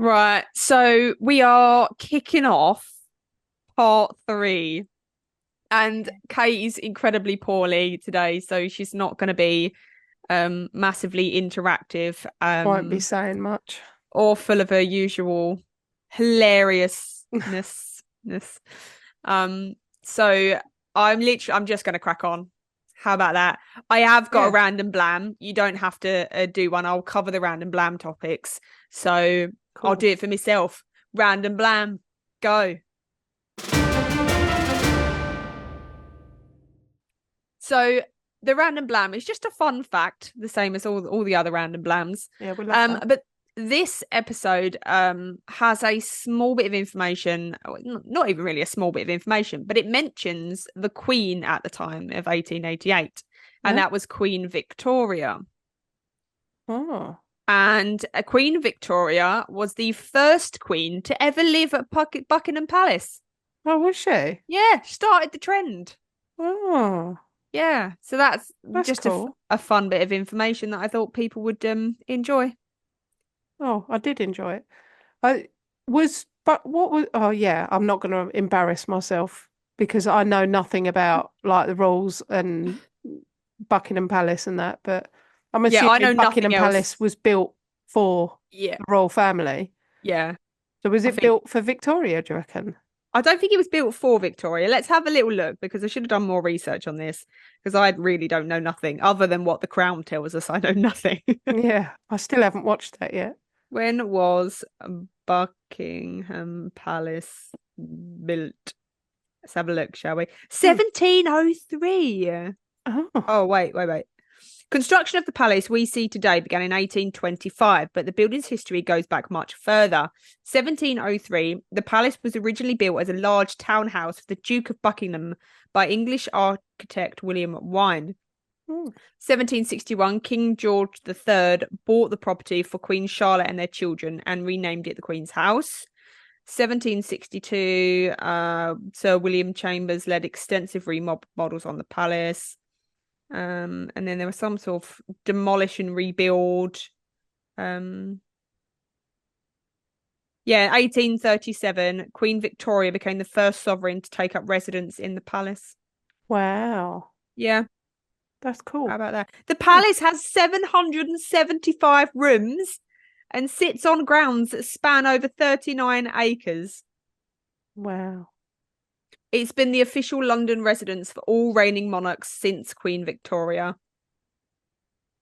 Right, so we are kicking off part three, and Kate is incredibly poorly today, so she's not going to be massively interactive Won't be saying much. or full of her usual hilariousness. Um, so I'm just going to crack on. How about that? I have got a Yeah, random blam. You don't have to do one. I'll cover the random blam topics. So I'll cool. do it for myself. Random blam. Go. So the random blam is just a fun fact, the same as all the other random blams. Yeah, we love that. But this episode has a small bit of information, not even really a small bit of information, but it mentions the Queen at the time of 1888, and Yeah. that was Queen Victoria. Oh, And Queen Victoria was the first queen to ever live at Buckingham Palace. oh, was she? Yeah, started the trend. Oh, Yeah, so that's that's just cool. a fun bit of information that I thought people would enjoy. Oh, I did enjoy it. But what was? Oh, yeah. I'm not going to embarrass myself because I know nothing about like the rules and Buckingham Palace and that. But I'm Yeah, I assuming know nothing Buckingham Palace else. was built for Yeah, the royal family. yeah. So was I it think built for Victoria? Do you reckon? I don't think it was built for Victoria. Let's have a little look because I should have done more research on this because I really don't know nothing other than what the Crown tells us. I know nothing. Yeah, I still haven't watched that yet. When was Buckingham Palace built? Let's have a look, shall we? Hmm. 1703. Oh, Oh, wait. Construction of the palace we see today began in 1825, but the building's history goes back much further. 1703, the palace was originally built as a large townhouse for the Duke of Buckingham by English architect William Wine. hmm. 1761, King George III bought the property for Queen Charlotte and their children and renamed it the Queen's House. 1762, Sir William Chambers led extensive remodels on the palace. And then there was some sort of demolish and rebuild. Um, yeah, 1837, Queen Victoria became the first sovereign to take up residence in the palace. Wow, Yeah, that's how cool. about that? The Yeah. palace has 775 rooms and sits on grounds that span over 39 acres. Wow, It's been the official London residence for all reigning monarchs since Queen Victoria.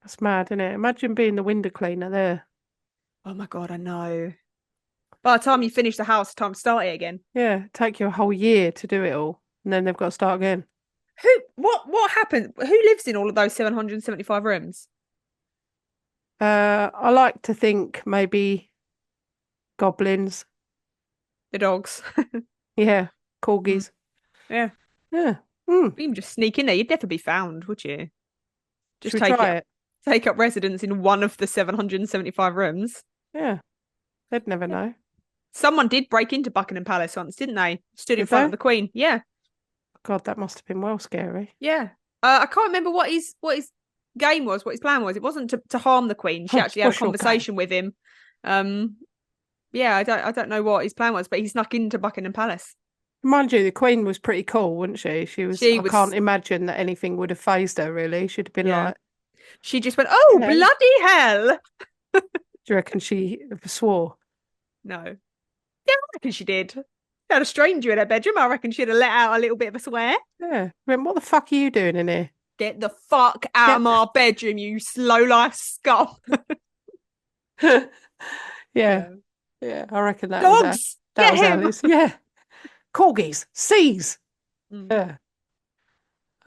that's mad, isn't it? Imagine being the window cleaner there. Oh my God, I know. By the time you finish the house, time to start it again. Yeah, take you a whole year to do it all, and then they've got to start again. What happened? Who lives in all of those 775 rooms? I like to think maybe goblins. The dogs. Yeah, Mm, corgis. yeah. Yeah. Mm. You can just sneak in there. You'd never be found, would you? Should Just we try it? take up residence in one of the 775 rooms. Yeah, they'd never Yeah. know. Someone did break into Buckingham Palace once, didn't they? Stood in Did front of they? the Queen. Yeah. God, that must have been well scary. Yeah. I can't remember what his game was, what his plan was. It wasn't to harm the Queen. She actually had a What's your game? conversation with him. Um, yeah, I don't know what his plan was, but he snuck into Buckingham Palace. Mind you, the Queen was pretty cool, wasn't she? She was, She I can't was imagine that anything would have phased her, really. She'd have been yeah. like, She just went, "Oh, hello. Do bloody hell." you reckon she swore? No. Yeah, I reckon she did. She had a stranger in her bedroom. I reckon she'd have let out a little bit of a swear. Yeah. Went, what the fuck are you doing in here? Get the fuck out of Get my bedroom, you slow life scum. Yeah, Yeah. yeah. I reckon Dogs, that get was him. Alice. Yeah. Corgis, seize. Mm. Yeah.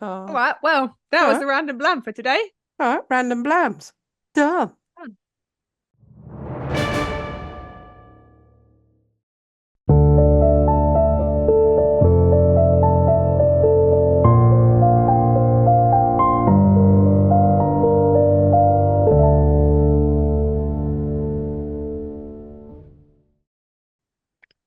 All Oh, right. Well, that all was right. the random blam for today. All right. Random blams. Done.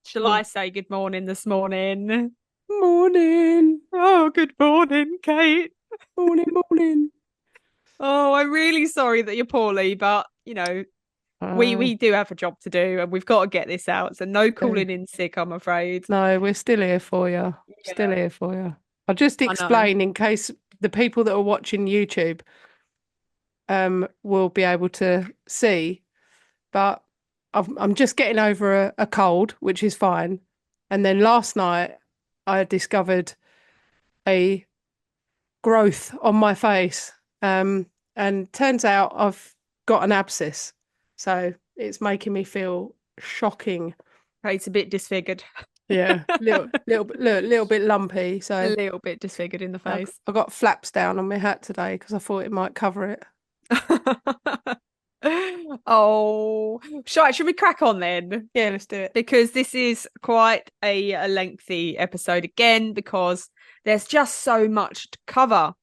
Shall Oh, I say good morning this morning? morning. Oh, good morning, Kate. Morning, morning. Oh, I'm really sorry that you're poorly, but We do have a job to do, and we've got to get this out. So no Yeah. calling in sick, I'm afraid. No, we're still here for you. Still Yeah, here for you. I'll just I know. explain in case the people that are watching YouTube will be able to see, but I'm just getting over a cold, which is fine. And then last night I discovered a growth on my face. And turns out I've got an abscess. So it's making me feel shocking. It's a bit disfigured. Yeah, little bit lumpy. A So little bit disfigured in the face. I got flaps down on my hat today because I thought it might cover it. Oh, should we crack on then? Yeah, let's do it. Because this is quite a lengthy episode again, because there's just so much to cover.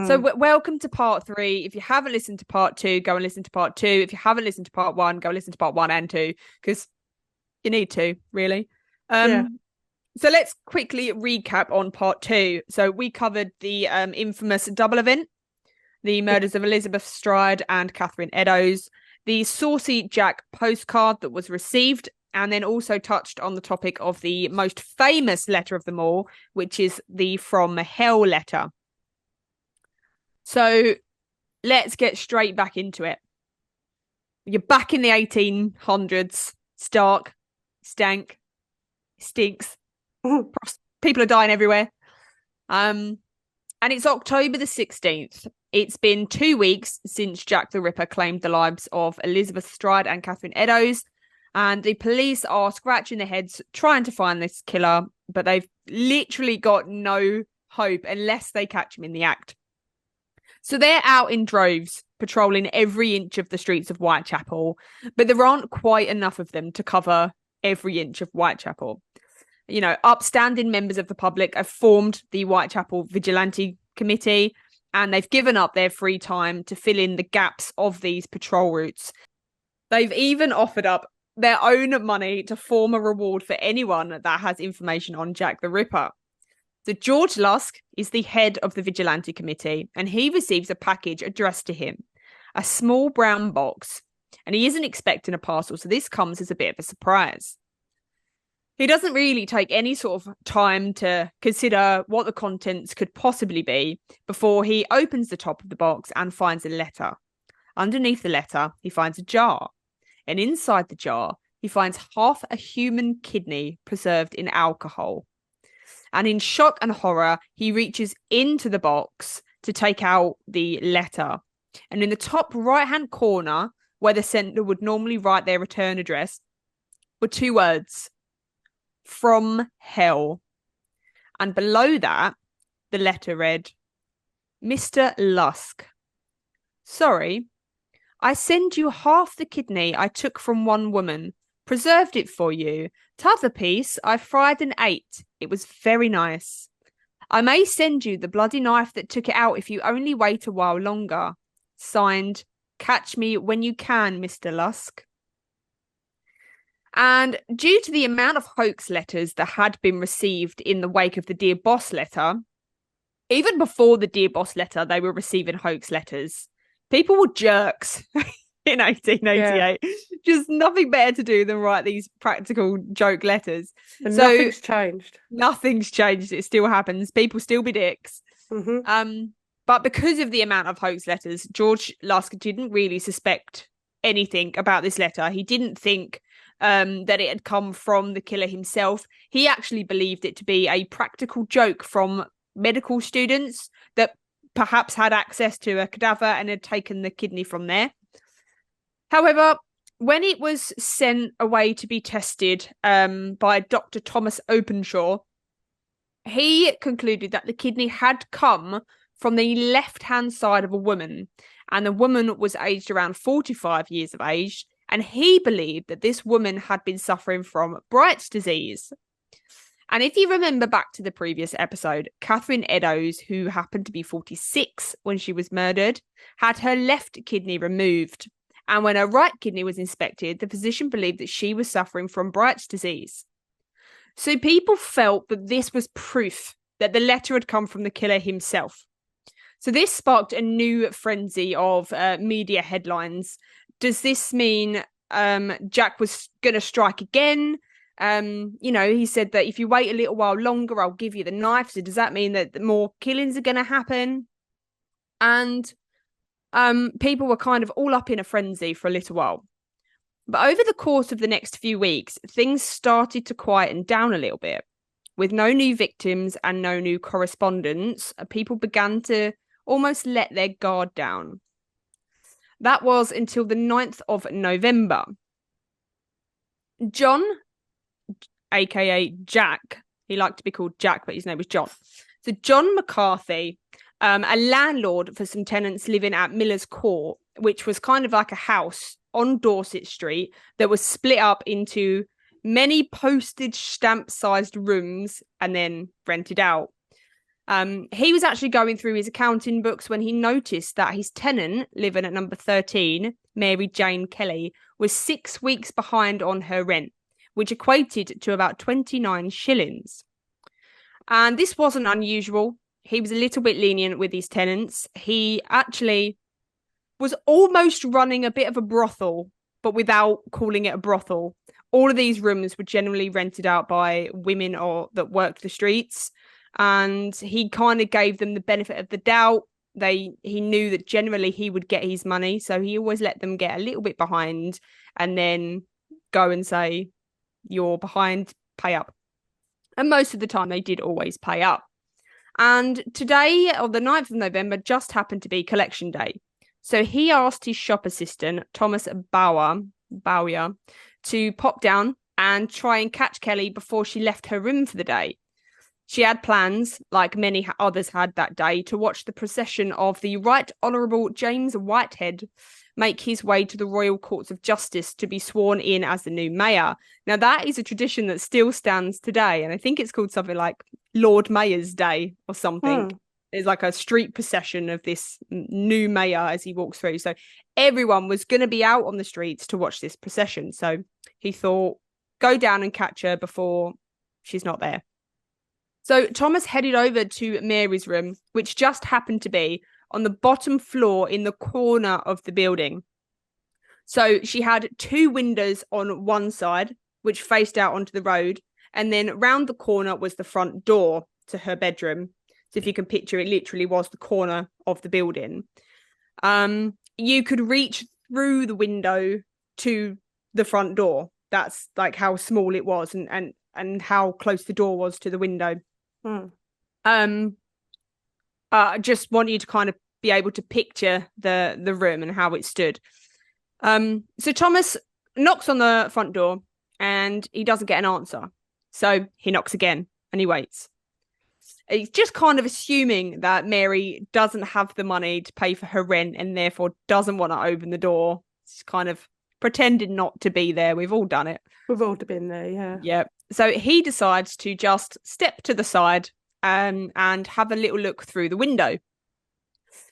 So welcome to part 3. If you haven't listened to part 2, go and listen to part 2. If you haven't listened to part 1, go listen to part 1 and 2, because you need to, really. Yeah. So let's quickly recap on part 2. So we covered the infamous double event, the murders of Elizabeth Stride and Catherine Eddowes, the saucy Jack postcard that was received, and then also touched on the topic of the most famous letter of them all, which is the From Hell letter. So let's get straight back into it. You're back in the 1800s. Stark, stank, stinks. People are dying everywhere. And it's October the 16th. It's been 2 weeks since Jack the Ripper claimed the lives of Elizabeth Stride and Catherine Eddowes, and the police are scratching their heads trying to find this killer, but they've literally got no hope unless they catch him in the act. So they're out in droves, patrolling every inch of the streets of Whitechapel, but there aren't quite enough of them to cover every inch of Whitechapel. You know, upstanding members of the public have formed the Whitechapel Vigilante Committee, and they've given up their free time to fill in the gaps of these patrol routes. They've even offered up their own money to form a reward for anyone that has information on Jack the Ripper. So George Lusk is the head of the Vigilante Committee, and he receives a package addressed to him, a small brown box, and he isn't expecting a parcel, so this comes as a bit of a surprise. He doesn't really take any sort of time to consider what the contents could possibly be before he opens the top of the box and finds a letter. Underneath the letter, he finds a jar, and inside the jar, he finds half a human kidney preserved in alcohol. And in shock and horror, he reaches into the box to take out the letter. And in the top right-hand corner, where the sender would normally write their return address, were 2 words: From Hell. And below that, the letter read, Mr. Lusk, sorry, I send you half the kidney I took from one woman, preserved it for you. T'other piece I fried and ate. It was very nice. I may send you the bloody knife that took it out if you only wait a while longer. Signed, Catch me when you can, Mr. Lusk. And due to the amount of hoax letters that had been received in the wake of the Dear Boss letter, even before the Dear Boss letter, they were receiving hoax letters. People were jerks in 1888. Yeah. Just nothing better to do than write these practical joke letters. And so nothing's changed. Nothing's changed. It still happens. People still be dicks. Mm-hmm. But because of the amount of hoax letters, George Lusk didn't really suspect anything about this letter. He didn't think that it had come from the killer himself. He actually believed it to be a practical joke from medical students that perhaps had access to a cadaver and had taken the kidney from there. However, when it was sent away to be tested by Dr. Thomas Openshaw, he concluded that the kidney had come from the left-hand side of a woman, and the woman was aged around 45 years of age, and he believed that this woman had been suffering from Bright's disease. And if you remember back to the previous episode, Catherine Eddowes, who happened to be 46 when she was murdered, had her left kidney removed. And when her right kidney was inspected, the physician believed that she was suffering from Bright's disease. So people felt that this was proof that the letter had come from the killer himself. So this sparked a new frenzy of media headlines. Does this mean Jack was going to strike again. He said that if you wait a little while longer, I'll give you the knife. So does that mean that more killings are going to happen? And people were kind of all up in a frenzy for a little while. But over the course of the next few weeks, things started to quieten down a little bit. With no new victims and no new correspondence, people began to almost let their guard down. That was until the 9th of November. John, aka Jack, he liked to be called Jack, but his name was John. So John McCarthy, a landlord for some tenants living at Miller's Court, which was kind of like a house on Dorset Street that was split up into many postage stamp sized rooms and then rented out. He was actually going through his accounting books when he noticed that his tenant living at number 13, Mary-Jane-Kelly, was 6 weeks behind on her rent, which equated to about 29 shillings. And this wasn't unusual. He was a little bit lenient with his tenants. He actually was almost running a bit of a brothel, but without calling it a brothel. All of these rooms were generally rented out by women or that worked the streets. And he kind of gave them the benefit of the doubt. He knew that generally he would get his money. So he always let them get a little bit behind and then go and say, you're behind, pay up. And most of the time they did always pay up. And today, on the 9th of November, just happened to be collection day. So he asked his shop assistant, Thomas Bowyer, to pop down and try and catch Kelly before she left her room for the day. She had plans, like many others had that day, to watch the procession of the Right Honourable James Whitehead make his way to the Royal Courts of Justice to be sworn in as the new mayor. Now, that is a tradition that still stands today, and I think it's called something like Lord Mayor's Day or something. There's like a street procession of this new mayor as he walks through. So everyone was going to be out on the streets to watch this procession. So he thought, go down and catch her before she's not there. So Thomas headed over to Mary's room, which just happened to be on the bottom floor in the corner of the building. So she had 2 windows on one side, which faced out onto the road. And then round the corner was the front door to her bedroom. So if you can picture, it literally was the corner of the building. You could reach through the window to the front door. That's like how small it was and how close the door was to the window. Just want you to kind of be able to picture the room and how it stood. So Thomas knocks on the front door and he doesn't get an answer. So he knocks again and he waits. He's just kind of assuming that Mary doesn't have the money to pay for her rent and therefore doesn't want to open the door. She's kind of pretending not to be there. We've all done it. We've all been there, yeah. Yeah. So he decides to just step to the side and have a little look through the window.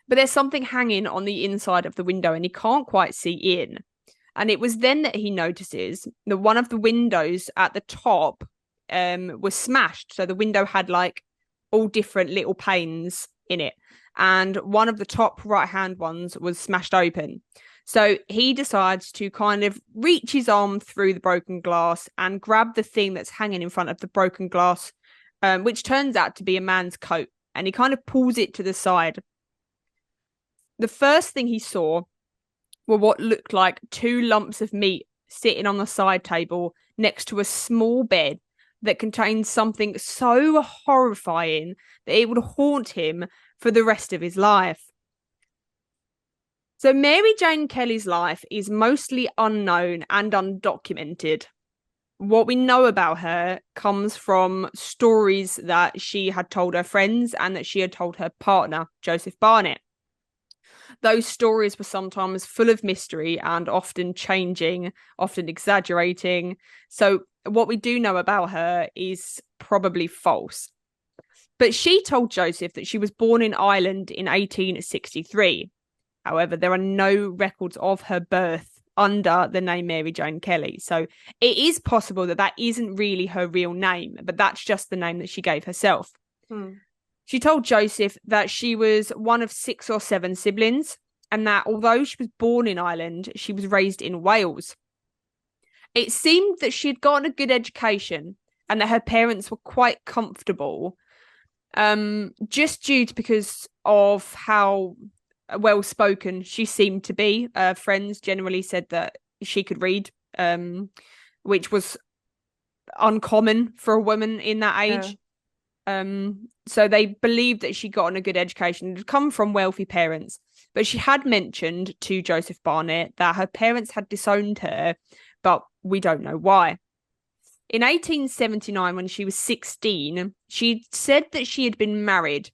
But there's something hanging on the inside of the window and he can't quite see in. And it was then that he notices that one of the windows at the top was smashed. So the window had like all different little panes in it. And one of the top right-hand ones was smashed open. So he decides to kind of reach his arm through the broken glass and grab the thing that's hanging in front of the broken glass, which turns out to be a man's coat. And he kind of pulls it to the side. The first thing he saw were what looked like 2 lumps of meat sitting on the side table next to a small bed that contained something so horrifying that it would haunt him for the rest of his life. So Mary-Jane-Kelly's life is mostly unknown and undocumented. What we know about her comes from stories that she had told her friends and that she had told her partner, Joseph Barnett. Those stories were sometimes full of mystery and often changing, often exaggerating. So what we do know about her is probably false. But she told Joseph that she was born in Ireland in 1863. However, there are no records of her birth under the name Mary-Jane-Kelly. So it is possible that that isn't really her real name, but that's just the name that she gave herself. She told Joseph that she was one of 6 or 7 siblings, and that although she was born in Ireland, she was raised in Wales. It seemed that she had gotten a good education and that her parents were quite comfortable, just because of how well spoken she seemed to be. Friends generally said that she could read, which was uncommon for a woman in that age. So they believed that she got on a good education. It had come from wealthy parents, but she had mentioned to Joseph Barnett that her parents had disowned her, but we don't know why. In 1879, when she was 16, she said that she had been married,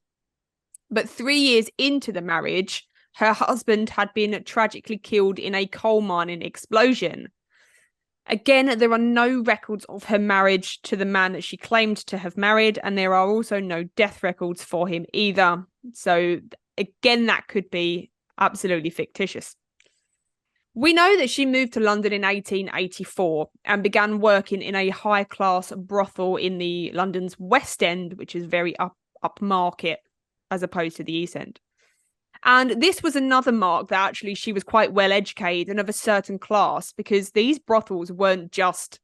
but 3 years into the marriage, her husband had been tragically killed in a coal mining explosion. Again, there are no records of her marriage to the man that she claimed to have married, and there are also no death records for him either. So, again, that could be absolutely fictitious. We know that she moved to London in 1884 and began working in a high-class brothel in the London's West End, which is very upmarket as opposed to the East End. And this was another mark that actually she was quite well educated and of a certain class, because these brothels weren't just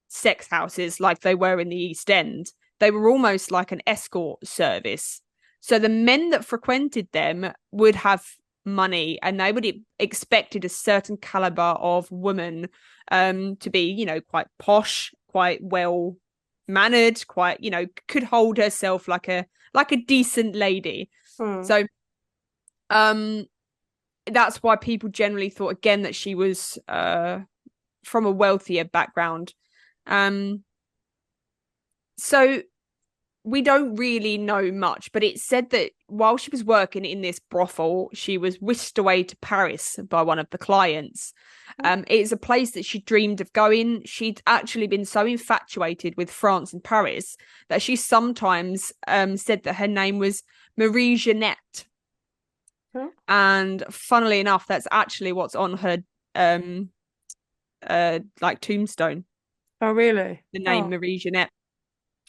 sex houses like they were in the East End. They were almost like an escort service. So the men that frequented them would have money, and they would expected a certain caliber of woman to be, you know, quite posh, quite well mannered, quite, you know, could hold herself like a decent lady. So that's why people generally thought, again, that she was from a wealthier background. So we don't really know much, but it said that while she was working in this brothel, she was whisked away to Paris by one of the clients. It's a place that she dreamed of going. She'd actually been so infatuated with France and Paris that she sometimes said that her name was Marie Jeanette. And funnily enough, that's actually what's on her like tombstone. Oh, really? The name Marie Jeanette,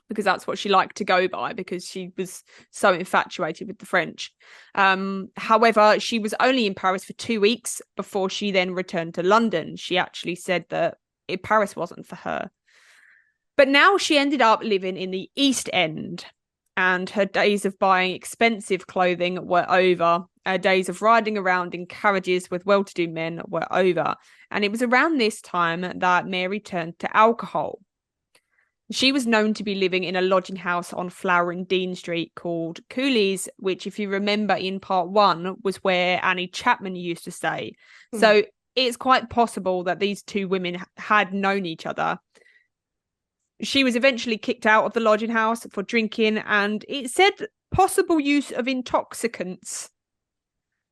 because that's what she liked to go by, because she was so infatuated with the French. However, she was only in Paris for 2 weeks before she then returned to London. She actually said that Paris wasn't for her. But now she ended up living in the East End, and her days of buying expensive clothing were over. Her days of riding around in carriages with well-to-do men were over. And it was around this time that Mary turned to alcohol. She was known to be living in a lodging house on Flower and Dean Street called Cooley's, which, if you remember in part 1, was where Annie Chapman used to stay. So it's quite possible that these two women had known each other. She was eventually kicked out of the lodging house for drinking, and it said possible use of intoxicants.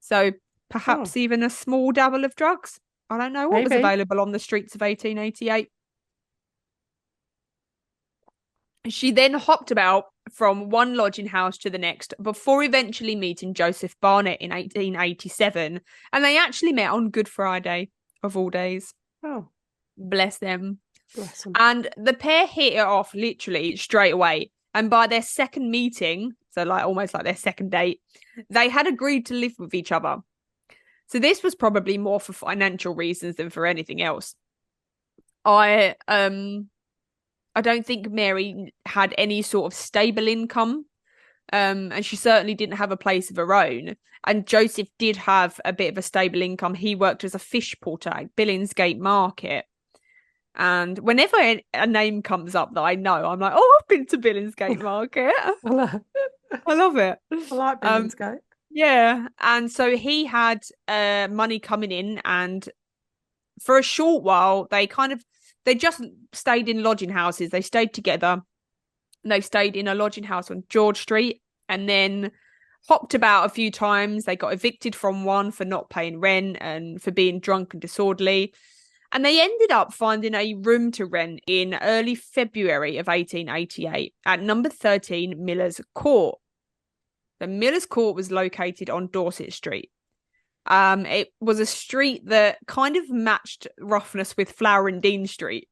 So perhaps even a small dabble of drugs. I don't know what was available on the streets of 1888. She then hopped about from one lodging house to the next before eventually meeting Joseph Barnett in 1887. And they actually met on Good Friday, of all days. Oh. Bless them. Bless them. And the pair hit it off literally straight away. And by their second meeting, so like almost like their second date, they had agreed to live with each other. So this was probably more for financial reasons than for anything else. I don't think Mary had any sort of stable income, and she certainly didn't have a place of her own. And Joseph did have a bit of a stable income. He worked as a fish porter at Billingsgate Market. And whenever a name comes up that I know, I'm like, oh, I've been to Billingsgate Market. I love it. I like Billingsgate. Yeah. And so he had money coming in, and for a short while, they just stayed in lodging houses. They stayed together. They stayed in a lodging house on George Street, and then hopped about a few times. They got evicted from one for not paying rent and for being drunk and disorderly. And they ended up finding a room to rent in early February of 1888 at number 13 Miller's Court. The Miller's Court was located on Dorset Street. It was a street that kind of matched roughness with Flower and Dean Street.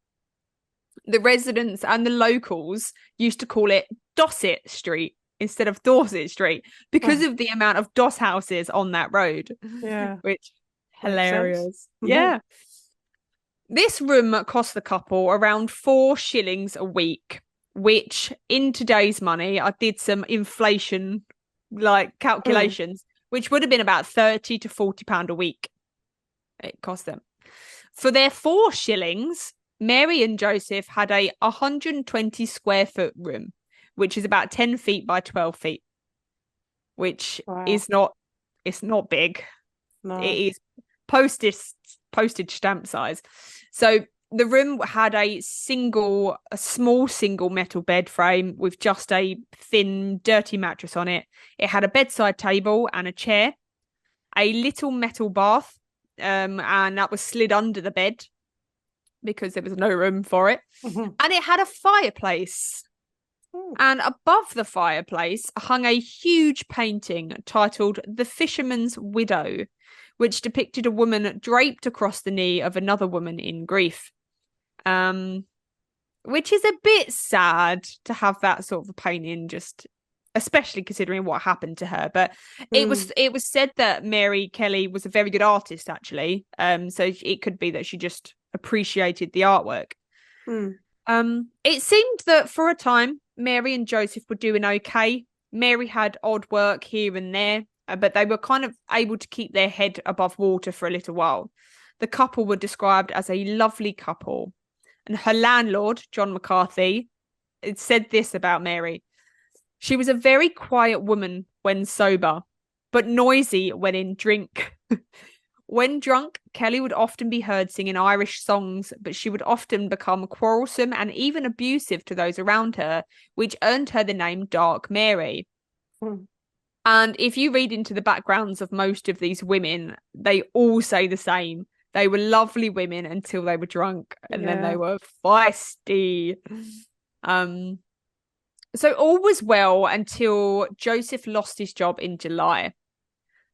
The residents and the locals used to call it Dosset Street instead of Dorset Street because of the amount of doss houses on that road. Yeah. Which, hilarious. Yeah. This room cost the couple around 4 shillings a week, which in today's money, I did some inflation Mm. calculations, which would have been about 30 to £40 a week. It cost them. For their 4 shillings, Mary and Joseph had a 120 square foot room, which is about 10 feet by 12 feet, which Wow. is not, it's not big. No. It is postage stamp size. So the room had a small single metal bed frame with just a thin, dirty mattress on it. It had a bedside table and a chair, a little metal bath, and that was slid under the bed because there was no room for it. Mhm. And it had a fireplace. Mm. And above the fireplace hung a huge painting titled The Fisherman's Widow, which depicted a woman draped across the knee of another woman in grief. Um, which is a bit sad to have that sort of a painting, just especially considering what happened to her. But Mm. it was said that Mary Kelly was a very good artist, actually. So it could be that she just appreciated the artwork. Mm. It seemed that for a time, Mary and Joseph were doing okay. Mary had odd work here and there, but they were kind of able to keep their head above water for a little while. The couple were described as a lovely couple, and her landlord, John McCarthy, it said this about Mary. She was a very quiet woman when sober, but noisy when in drink. When drunk, Kelly would often be heard singing Irish songs, but she would often become quarrelsome and even abusive to those around her, which earned her the name Dark Mary. Mm. And if you read into the backgrounds of most of these women, they all say the same. They were lovely women until they were drunk, and then they Yeah. were feisty. Um, so all was well until Joseph lost his job in July.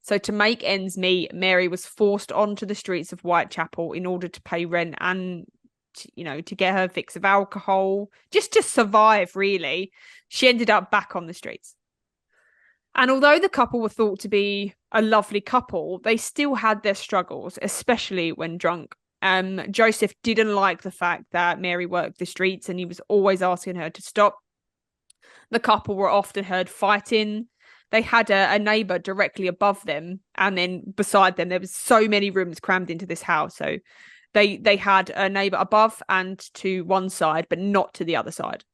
So to make ends meet, Mary was forced onto the streets of Whitechapel in order to pay rent and, to get her fix of alcohol, just to survive, really. She ended up back on the streets. And although the couple were thought to be a lovely couple, they still had their struggles, especially when drunk. Joseph didn't like the fact that Mary worked the streets and he was always asking her to stop. The couple were often heard fighting. They had a neighbor directly above them, and then beside them, there was so many rooms crammed into this house. So they had a neighbor above and to one side, but not to the other side.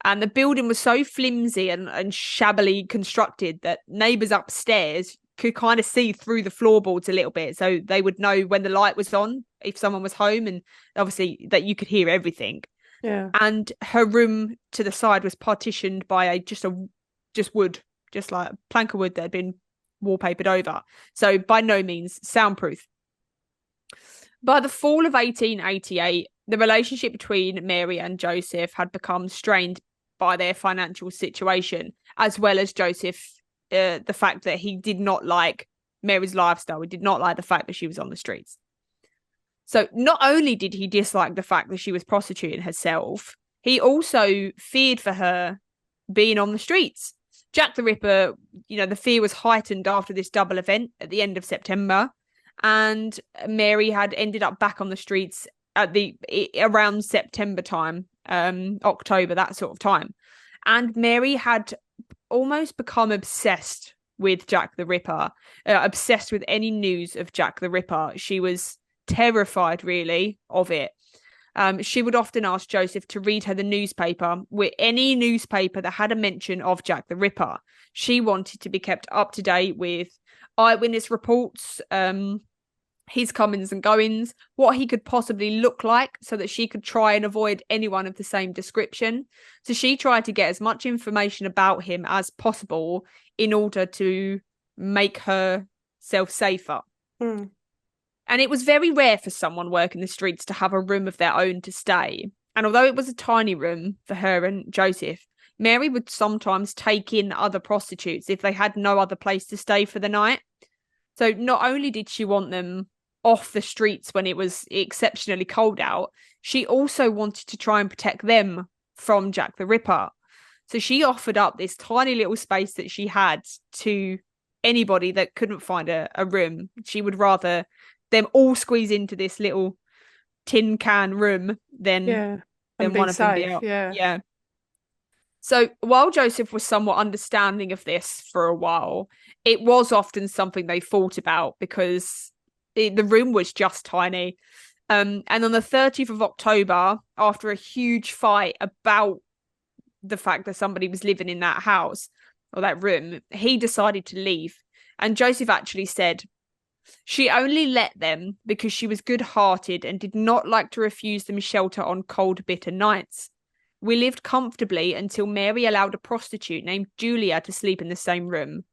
And the building was so flimsy and shabbily constructed that neighbors upstairs could kind of see through the floorboards a little bit. So they would know when the light was on, if someone was home, and obviously that you could hear everything. Yeah. And her room to the side was partitioned by just wood, just like a plank of wood that had been wallpapered over. So by no means soundproof. By the fall of 1888, the relationship between Mary and Joseph had become strained by their financial situation, as well as Joseph, the fact that he did not like Mary's lifestyle. He did not like the fact that she was on the streets. So not only did he dislike the fact that she was prostituting herself, he also feared for her being on the streets. Jack the Ripper, the fear was heightened after this double event at the end of September, and Mary had ended up back on the streets at the around September time, October, that sort of time. And Mary had almost become obsessed with Jack the Ripper, obsessed with any news of Jack the Ripper. She was terrified, really, of it. She would often ask Joseph to read her the newspaper, with any newspaper that had a mention of Jack the Ripper. She wanted to be kept up to date with eyewitness reports, his comings and goings, what he could possibly look like, so that she could try and avoid anyone of the same description. So she tried to get as much information about him as possible in order to make herself safer. Mm. And it was very rare for someone working the streets to have a room of their own to stay. And although it was a tiny room for her and Joseph, Mary would sometimes take in other prostitutes if they had no other place to stay for the night. So not only did she want them off the streets when it was exceptionally cold out, she also wanted to try and protect them from Jack the Ripper. So she offered up this tiny little space that she had to anybody that couldn't find a room. She would rather them all squeeze into this little tin can room than and be one of them be safe. out. Yeah. Yeah. So while Joseph was somewhat understanding of this for a while, it was often something they thought about because the room was just tiny. And on the 30th of October, after a huge fight about the fact that somebody was living in that house or that room, he decided to leave. And Joseph actually said, she only let them because she was good-hearted and did not like to refuse them shelter on cold, bitter nights. We lived comfortably until Mary allowed a prostitute named Julia to sleep in the same room.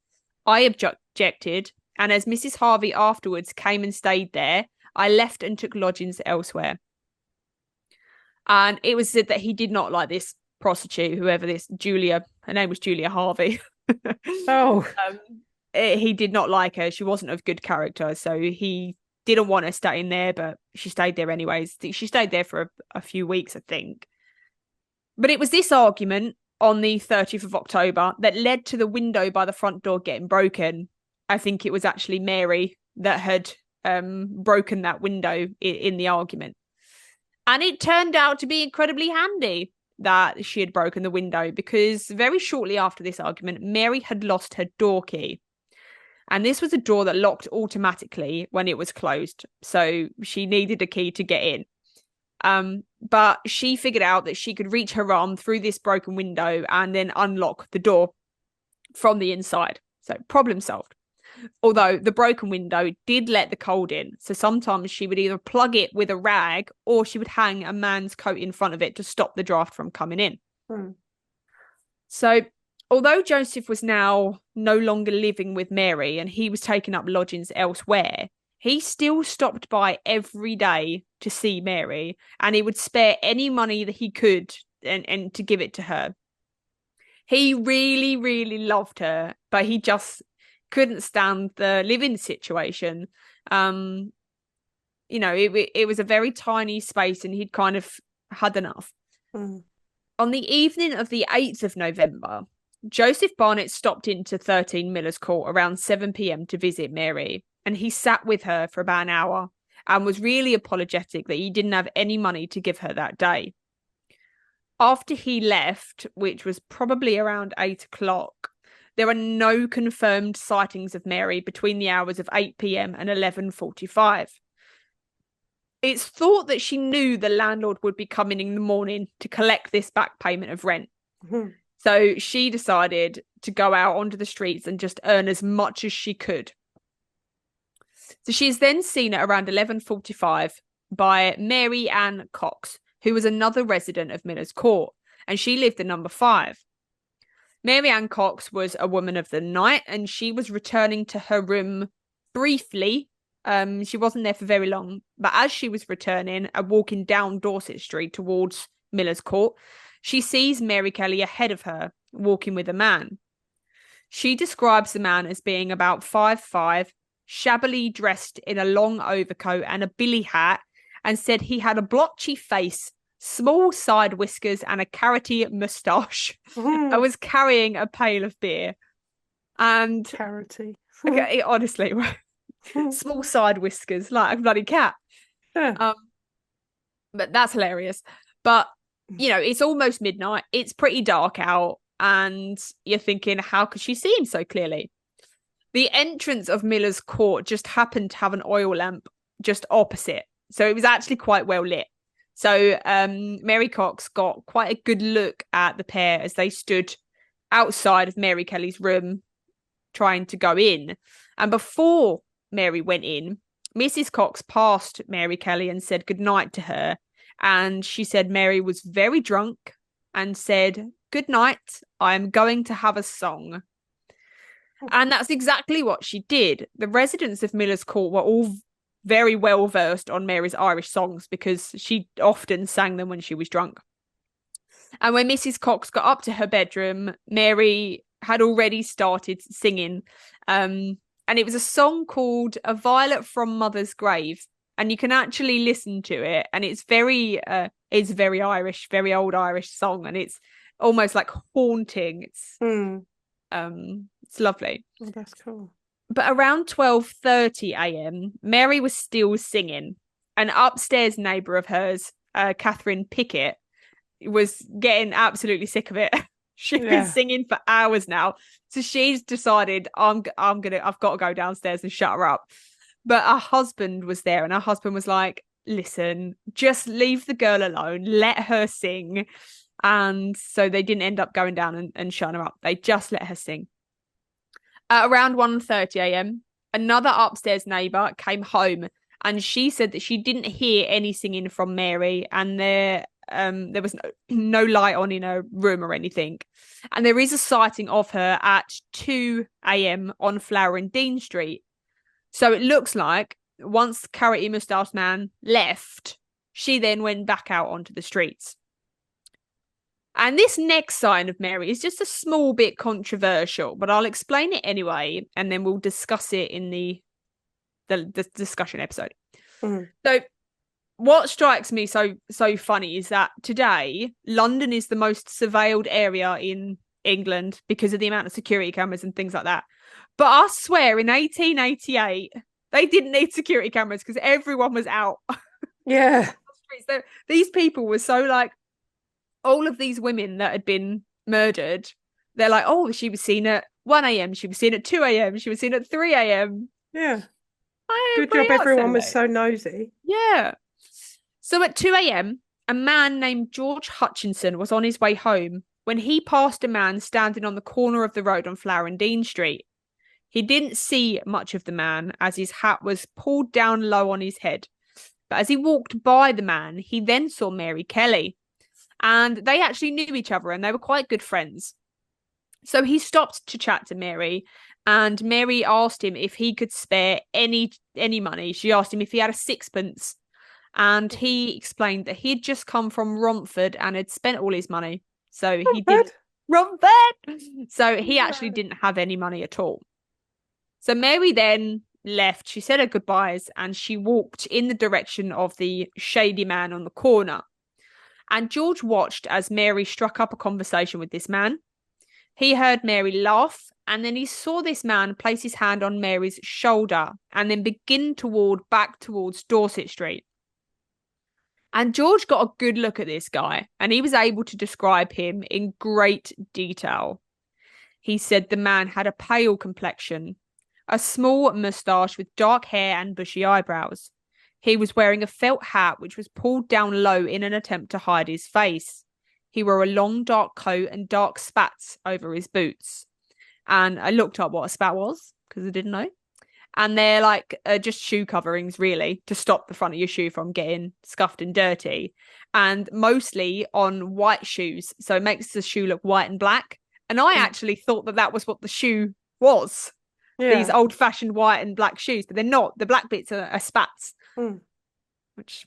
I objected, and as Mrs. Harvey afterwards came and stayed there, I left and took lodgings elsewhere. And it was said that he did not like this prostitute, whoever this Julia, her name was Julia Harvey. Oh. He did not like her. She wasn't of good character, so he didn't want her staying there, but she stayed there anyways. She stayed there for a few weeks, I think. But it was this argument on the 30th of October that led to the window by the front door getting broken. I think it was actually Mary that had broken that window in the argument. And it turned out to be incredibly handy that she had broken the window, because very shortly after this argument, Mary had lost her door key. And this was a door that locked automatically when it was closed. So she needed a key to get in. But she figured out that she could reach her arm through this broken window and then unlock the door from the inside. So problem solved. Although the broken window did let the cold in. So sometimes she would either plug it with a rag or she would hang a man's coat in front of it to stop the draft from coming in. So although Joseph was now no longer living with Mary and he was taking up lodgings elsewhere, he still stopped by every day to see Mary, and he would spare any money that he could and to give it to her. He really, really loved her, but he just couldn't stand the living situation. It was a very tiny space and he'd kind of had enough. On the evening of the 8th of November, Joseph Barnett stopped into 13 Miller's Court around 7 p.m. to visit Mary, and he sat with her for about an hour and was really apologetic that he didn't have any money to give her that day. After he left, which was probably around 8 o'clock, there are no confirmed sightings of Mary between the hours of 8 p.m. and 11:45. It's thought that she knew the landlord would be coming in the morning to collect this back payment of rent. So she decided to go out onto the streets and just earn as much as she could. So she is then seen at around 11:45 by Mary Ann Cox, who was another resident of Miller's Court, and she lived at number 5. Mary Ann Cox was a woman of the night, and she was returning to her room briefly. She wasn't there for very long, but as she was returning and walking down Dorset Street towards Miller's Court, she sees Mary Kelly ahead of her, walking with a man. She describes the man as being about 5'5", shabbily dressed in a long overcoat and a billy hat, and said he had a blotchy face, small side whiskers, and a carroty moustache. I was carrying a pail of beer. And carroty. Okay, honestly, small side whiskers, like a bloody cat. Yeah. But that's hilarious. But it's almost midnight. It's pretty dark out, and you're thinking, how could she see him so clearly? The entrance of Miller's Court just happened to have an oil lamp just opposite, so it was actually quite well lit. So Mary Cox got quite a good look at the pair as they stood outside of Mary Kelly's room trying to go in. And before Mary went in, Mrs. Cox passed Mary Kelly and said goodnight to her. And she said Mary was very drunk and said, "Good night, I am going to have a song." And that's exactly what she did. The residents of Miller's Court were all very well versed on Mary's Irish songs because she often sang them when she was drunk. And when Mrs. Cox got up to her bedroom, Mary had already started singing. And it was a song called "A Violet from Mother's Grave." And you can actually listen to it. And it's very Irish, very old Irish song. And it's almost like haunting. It's lovely. Oh, that's cool. But around 12:30 a.m., Mary was still singing. an upstairs neighbour of hers, Catherine Pickett, was getting absolutely sick of it. She's been singing for hours now. So she's decided I've got to go downstairs and shut her up. But her husband was there, and her husband was like, listen, just leave the girl alone, let her sing. And so they didn't end up going down and shutting her up. They just let her sing. At around 1:30 a.m., another upstairs neighbour came home, and she said that she didn't hear any singing from Mary, and there was no light on in her room or anything. And there is a sighting of her at 2 a.m. on Flower and Dean Street. So it looks like once Carroty Moustache Man left, she then went back out onto the streets. And this next sign of Mary is just a small bit controversial, but I'll explain it anyway, and then we'll discuss it in the discussion episode. So what strikes me so funny is that today London is the most surveilled area in England because of the amount of security cameras and things like that. But I swear in 1888 they didn't need security cameras because everyone was out. Yeah. So these people were so like, all of these women that had been murdered, they're like, oh, she was seen at 1 a.m, she was seen at 2 a.m, she was seen at 3 a.m. Yeah. Good job everyone was so nosy. Yeah. So at 2 a.m, a man named George Hutchinson was on his way home when he passed a man standing on the corner of the road on Flower and Dean Street. He didn't see much of the man as his hat was pulled down low on his head. But as he walked by the man, he then saw Mary Kelly. And they actually knew each other and they were quite good friends. So he stopped to chat to Mary, and Mary asked him if he could spare any money. She asked him if he had a sixpence, and he explained that he'd just come from Romford and had spent all his money. So he did Romford. So he actually didn't have any money at all. So Mary then left. She said her goodbyes and she walked in the direction of the shady man on the corner. And George watched as Mary struck up a conversation with this man. He heard Mary laugh, and then he saw this man place his hand on Mary's shoulder and then begin to walk back towards Dorset Street. And George got a good look at this guy, and he was able to describe him in great detail. He said the man had a pale complexion, a small moustache with dark hair and bushy eyebrows. He was wearing a felt hat which was pulled down low in an attempt to hide his face. He wore a long dark coat and dark spats over his boots. And I looked up what a spat was because I didn't know. And they're like just shoe coverings, really, to stop the front of your shoe from getting scuffed and dirty. And mostly on white shoes. So it makes the shoe look white and black. And I actually thought that was what the shoe was. Yeah. These old-fashioned white and black shoes. But they're not. The black bits are spats. Which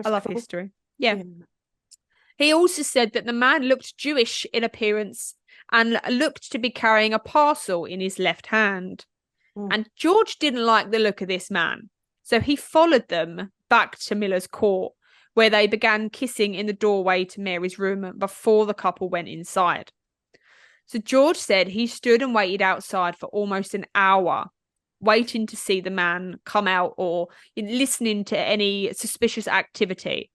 I love history. Yeah. He also said that the man looked Jewish in appearance and looked to be carrying a parcel in his left hand. And George didn't like the look of this man. So he followed them back to Miller's Court, where they began kissing in the doorway to Mary's room before the couple went inside. So George said he stood and waited outside for almost an hour, waiting to see the man come out or listening to any suspicious activity.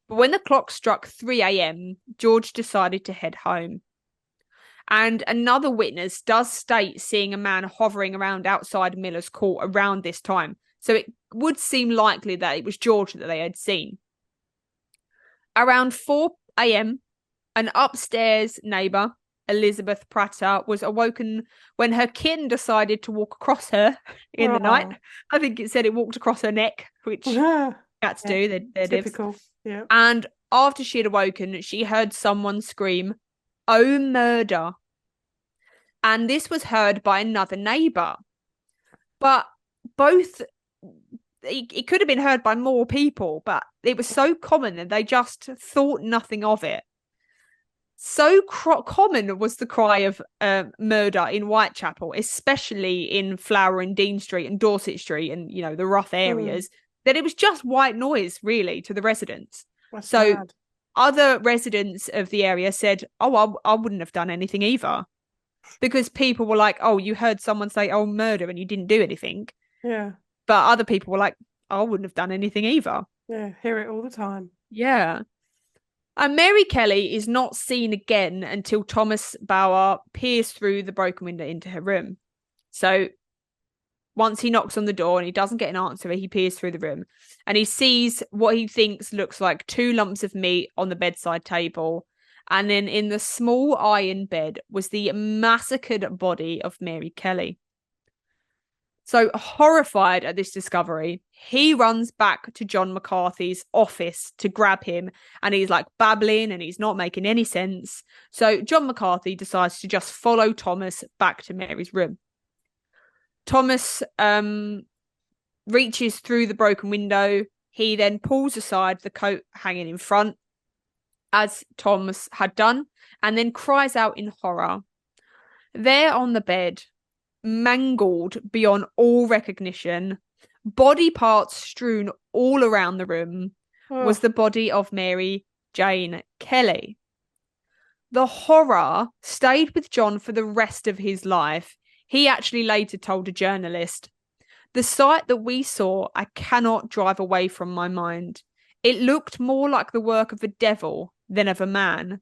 But when the clock struck 3 a.m, George decided to head home. And another witness does state seeing a man hovering around outside Miller's Court around this time. So it would seem likely that it was George that they had seen. Around 4 a.m, an upstairs neighbour, Elizabeth Pratter, was awoken when her kitten decided to walk across her in the night. I think it said it walked across her neck, which cats do. They're typical. Yeah. And after she had awoken, she heard someone scream, "Oh, murder." And this was heard by another neighbour. But it could have been heard by more people, but it was so common that they just thought nothing of it. So common was the cry of murder in Whitechapel, especially in Flower and Dean Street and Dorset Street and, the rough areas, that it was just white noise, really, to the residents. That's so bad. Other residents of the area said, oh, I wouldn't have done anything either. Because people were like, oh, you heard someone say, oh, murder, and you didn't do anything. Yeah. But other people were like, I wouldn't have done anything either. Yeah, hear it all the time. Yeah. And Mary Kelly is not seen again until Thomas Bauer peers through the broken window into her room. So once he knocks on the door and he doesn't get an answer, he peers through the room and he sees what he thinks looks like 2 lumps of meat on the bedside table. And then in the small iron bed was the massacred body of Mary Kelly. So, horrified at this discovery, he runs back to John McCarthy's office to grab him, and he's like babbling and he's not making any sense. So, John McCarthy decides to just follow Thomas back to Mary's room. Thomas reaches through the broken window. He then pulls aside the coat hanging in front, as Thomas had done, and then cries out in horror. There on the bed, mangled beyond all recognition, body parts strewn all around the room, was the body of Mary Jane Kelly. The horror stayed with John for the rest of his life. He actually later told a journalist, "The sight that we saw, I cannot drive away from my mind. It looked more like the work of a devil than of a man.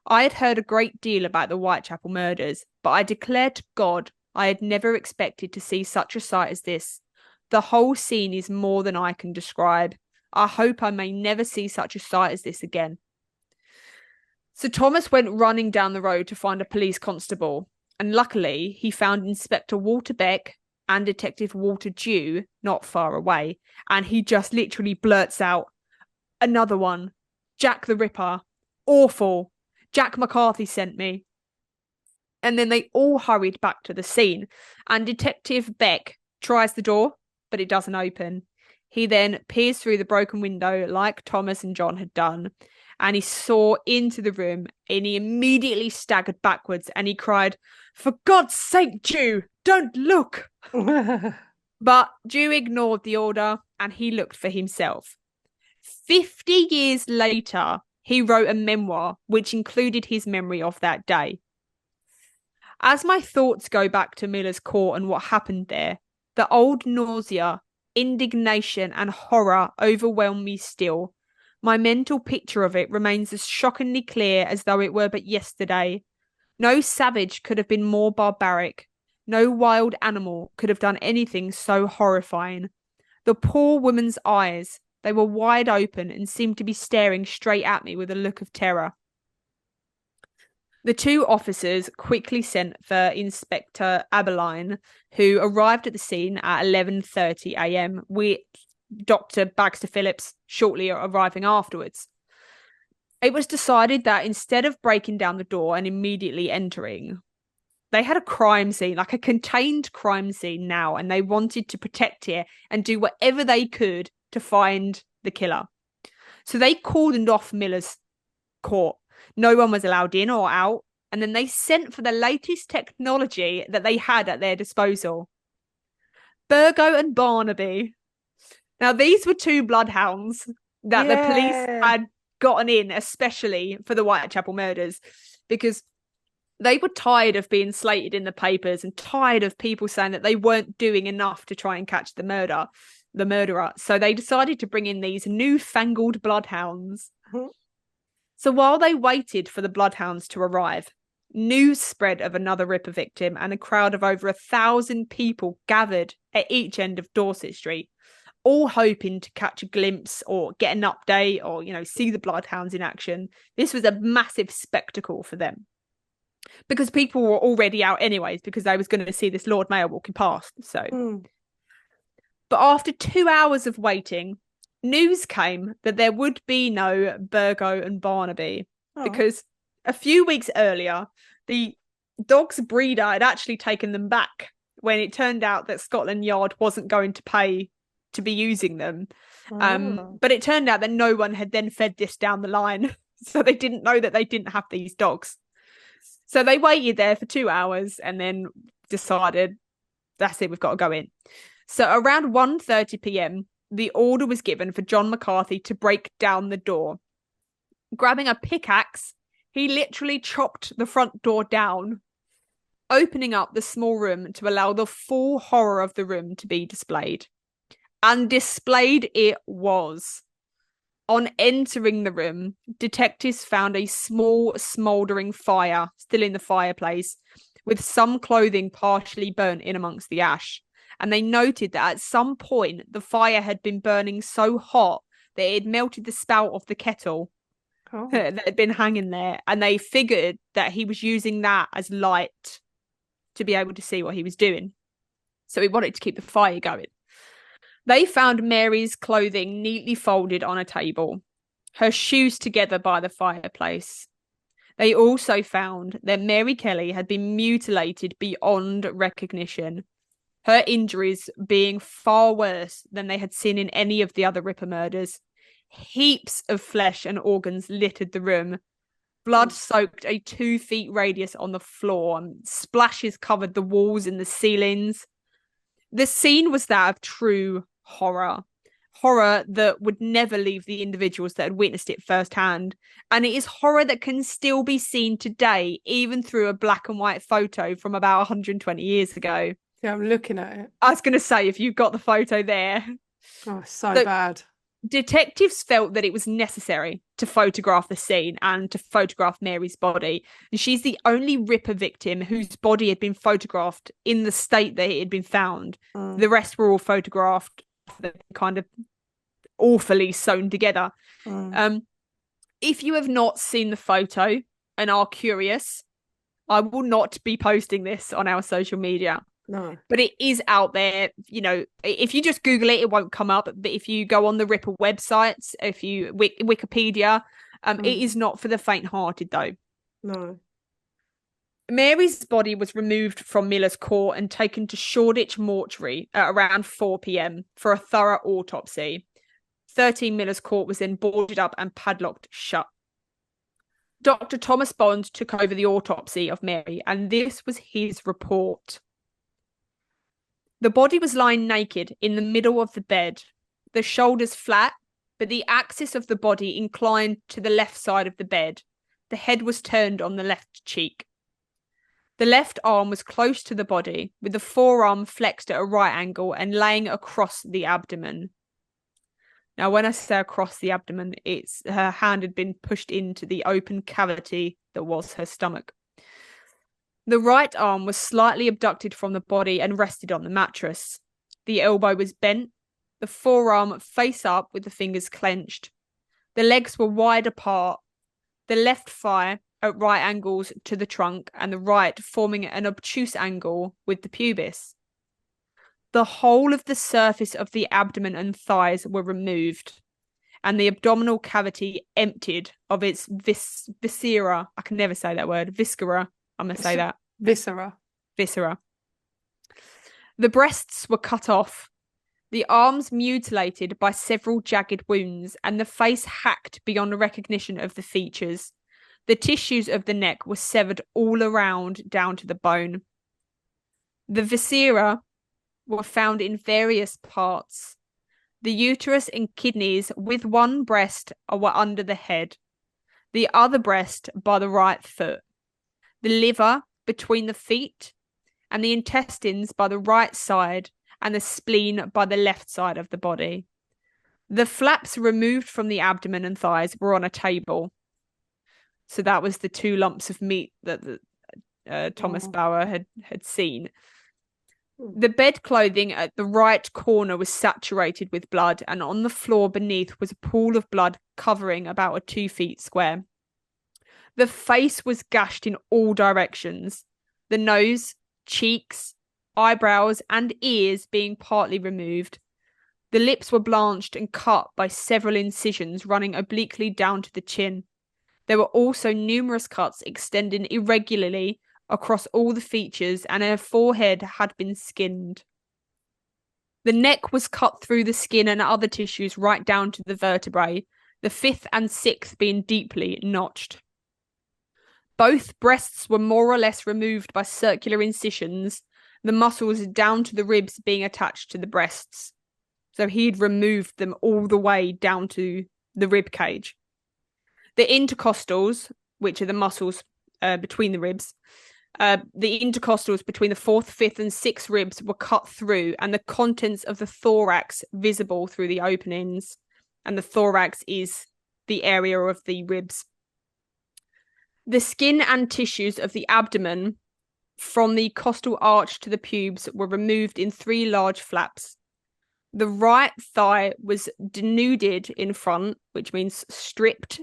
I had heard a great deal about the Whitechapel murders, but I declare to God I had never expected to see such a sight as this. The whole scene is more than I can describe. I hope I may never see such a sight as this again." So Thomas went running down the road to find a police constable, and luckily he found Inspector Walter Beck and Detective Walter Dew not far away, and he just literally blurts out, "Another one. Jack the Ripper. Awful. Jack McCarthy sent me." And then they all hurried back to the scene, and Detective Beck tries the door, but it doesn't open. He then peers through the broken window like Thomas and John had done, and he saw into the room, and he immediately staggered backwards and he cried, "For God's sake, Dew, don't look." But Dew ignored the order and he looked for himself. 50 years later, he wrote a memoir which included his memory of that day. As my thoughts go back to Miller's Court and what happened there, the old nausea, indignation, and horror overwhelm me still. My mental picture of it remains as shockingly clear as though it were but yesterday. No savage could have been more barbaric. No wild animal could have done anything so horrifying. The poor woman's eyes, they were wide open and seemed to be staring straight at me with a look of terror. The 2 officers quickly sent for Inspector Aberline, who arrived at the scene at 11:30 a.m. with Dr. Baxter Phillips shortly arriving afterwards. It was decided that instead of breaking down the door and immediately entering, they had a crime scene, like a contained crime scene now, and they wanted to protect it and do whatever they could to find the killer. So they cordoned off Miller's Court. No one was allowed in or out, and then they sent for the latest technology that they had at their disposal. Burgo and Barnaby. Now, these were 2 bloodhounds that the police had gotten in, especially for the Whitechapel murders, because they were tired of being slated in the papers and tired of people saying that they weren't doing enough to try and catch the murderer. So they decided to bring in these newfangled bloodhounds. Mm-hmm. So while they waited for the bloodhounds to arrive, news spread of another Ripper victim, and a crowd of over 1,000 people gathered at each end of Dorset Street, all hoping to catch a glimpse or get an update or, see the bloodhounds in action. This was a massive spectacle for them, because people were already out anyways, because they was going to see this Lord Mayor walking past. But after 2 hours of waiting, news came that there would be no Burgo and Barnaby, because a few weeks earlier, the dog's breeder had actually taken them back when it turned out that Scotland Yard wasn't going to pay to be using them. But it turned out that no one had then fed this down the line, so they didn't know that they didn't have these dogs. So they waited there for 2 hours and then decided, that's it, we've got to go in. So around 1:30 p.m, the order was given for John McCarthy to break down the door. Grabbing a pickaxe, he literally chopped the front door down, opening up the small room to allow the full horror of the room to be displayed. And displayed it was. On entering the room, detectives found a small smouldering fire still in the fireplace, with some clothing partially burnt in amongst the ash. And they noted that at some point the fire had been burning so hot that it had melted the spout of the kettle that had been hanging there. And they figured that he was using that as light to be able to see what he was doing. So he wanted to keep the fire going. They found Mary's clothing neatly folded on a table, her shoes together by the fireplace. They also found that Mary Kelly had been mutilated beyond recognition, her injuries being far worse than they had seen in any of the other Ripper murders. Heaps of flesh and organs littered the room. Blood soaked a 2 feet radius on the floor, and splashes covered the walls and the ceilings. The scene was that of true horror that would never leave the individuals that had witnessed it firsthand. And it is horror that can still be seen today, even through a black and white photo from about 120 years ago. Yeah, I'm looking at it. I was going to say, if you've got the photo there. Oh, so bad. Detectives felt that it was necessary to photograph the scene and to photograph Mary's body. And she's the only Ripper victim whose body had been photographed in the state that it had been found. The rest were all photographed kind of awfully sewn together. If you have not seen the photo and are curious, I will not be posting this on our social media. No. But it is out there. You know, if you just Google it, it won't come up. But if you go on the Ripper websites, if you Wikipedia, it is not for the faint-hearted, though. No. Mary's body was removed from Miller's Court and taken to Shoreditch Mortuary at around 4 p.m. for a thorough autopsy. 13 Miller's Court was then boarded up and padlocked shut. Dr. Thomas Bond took over the autopsy of Mary, and this was his report. The body was lying naked in the middle of the bed, the shoulders flat, but the axis of the body inclined to the left side of the bed. The head was turned on the left cheek. The left arm was close to the body, with the forearm flexed at a right angle and laying across the abdomen. Now, when I say across the abdomen, it's her hand had been pushed into the open cavity that was her stomach. The right arm was slightly abducted from the body and rested on the mattress. The elbow was bent, the forearm face up with the fingers clenched. The legs were wide apart, the left thigh at right angles to the trunk and the right forming an obtuse angle with the pubis. The whole of the surface of the abdomen and thighs were removed, and the abdominal cavity emptied of its viscera. I can never say that word. Viscera. I'm going to say that. Viscera. The breasts were cut off, the arms mutilated by several jagged wounds, and the face hacked beyond recognition of the features. The tissues of the neck were severed all around down to the bone. The viscera were found in various parts. The uterus and kidneys with one breast were under the head, the other breast by the right foot, the liver between the feet, and the intestines by the right side, and the spleen by the left side of the body. The flaps removed from the abdomen and thighs were on a table. So that was the 2 lumps of meat that Thomas Bauer had seen. The bed clothing at the right corner was saturated with blood, and on the floor beneath was a pool of blood covering about a 2 feet square. The face was gashed in all directions, the nose, cheeks, eyebrows, and ears being partly removed. The lips were blanched and cut by several incisions running obliquely down to the chin. There were also numerous cuts extending irregularly across all the features, and her forehead had been skinned. The neck was cut through the skin and other tissues right down to the vertebrae, the 5th and 6th being deeply notched. Both breasts were more or less removed by circular incisions, the muscles down to the ribs being attached to the breasts. So he'd removed them all the way down to the rib cage. The intercostals, which are the muscles between the ribs, the intercostals between the 4th, 5th, and 6th ribs were cut through, and the contents of the thorax visible through the openings. and the thorax is the area of the ribs. The skin and tissues of the abdomen from the costal arch to the pubes were removed in 3 large flaps. The right thigh was denuded in front, which means stripped.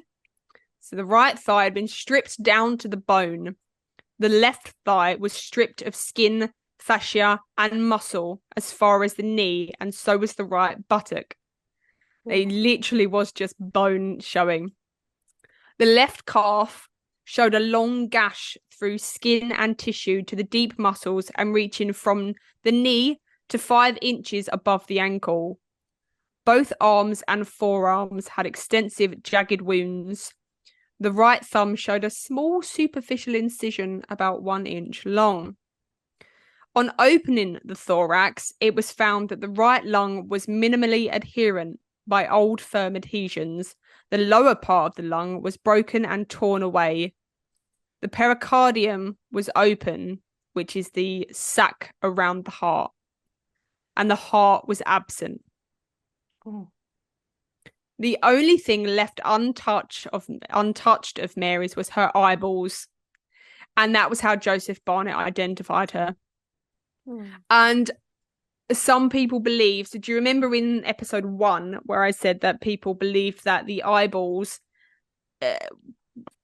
So the right thigh had been stripped down to the bone. The left thigh was stripped of skin, fascia, and muscle as far as the knee, and so was the right buttock. It literally was just bone showing. The left calf showed a long gash through skin and tissue to the deep muscles and reaching from the knee to 5 inches above the ankle. Both arms and forearms had extensive jagged wounds. The right thumb showed a small superficial incision about 1 inch long. On opening the thorax, it was found that the right lung was minimally adherent by old firm adhesions. The lower part of the lung was broken and torn away. The pericardium was open, which is the sac around the heart, and the heart was absent. Oh. The only thing left untouched of Mary's was her eyeballs, and that was how Joseph Barnett identified her. And some people believe, so do you remember in episode 1 where I said that people believed that the eyeballs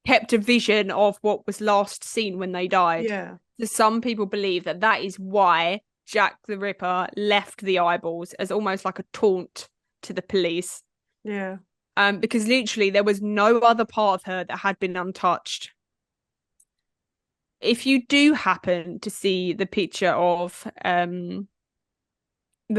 kept a vision of what was last seen when they died? Yeah. So some people believe that that is why Jack the Ripper left the eyeballs as almost like a taunt to the police. Yeah. Because literally there was no other part of her that had been untouched. If you do happen to see the picture of the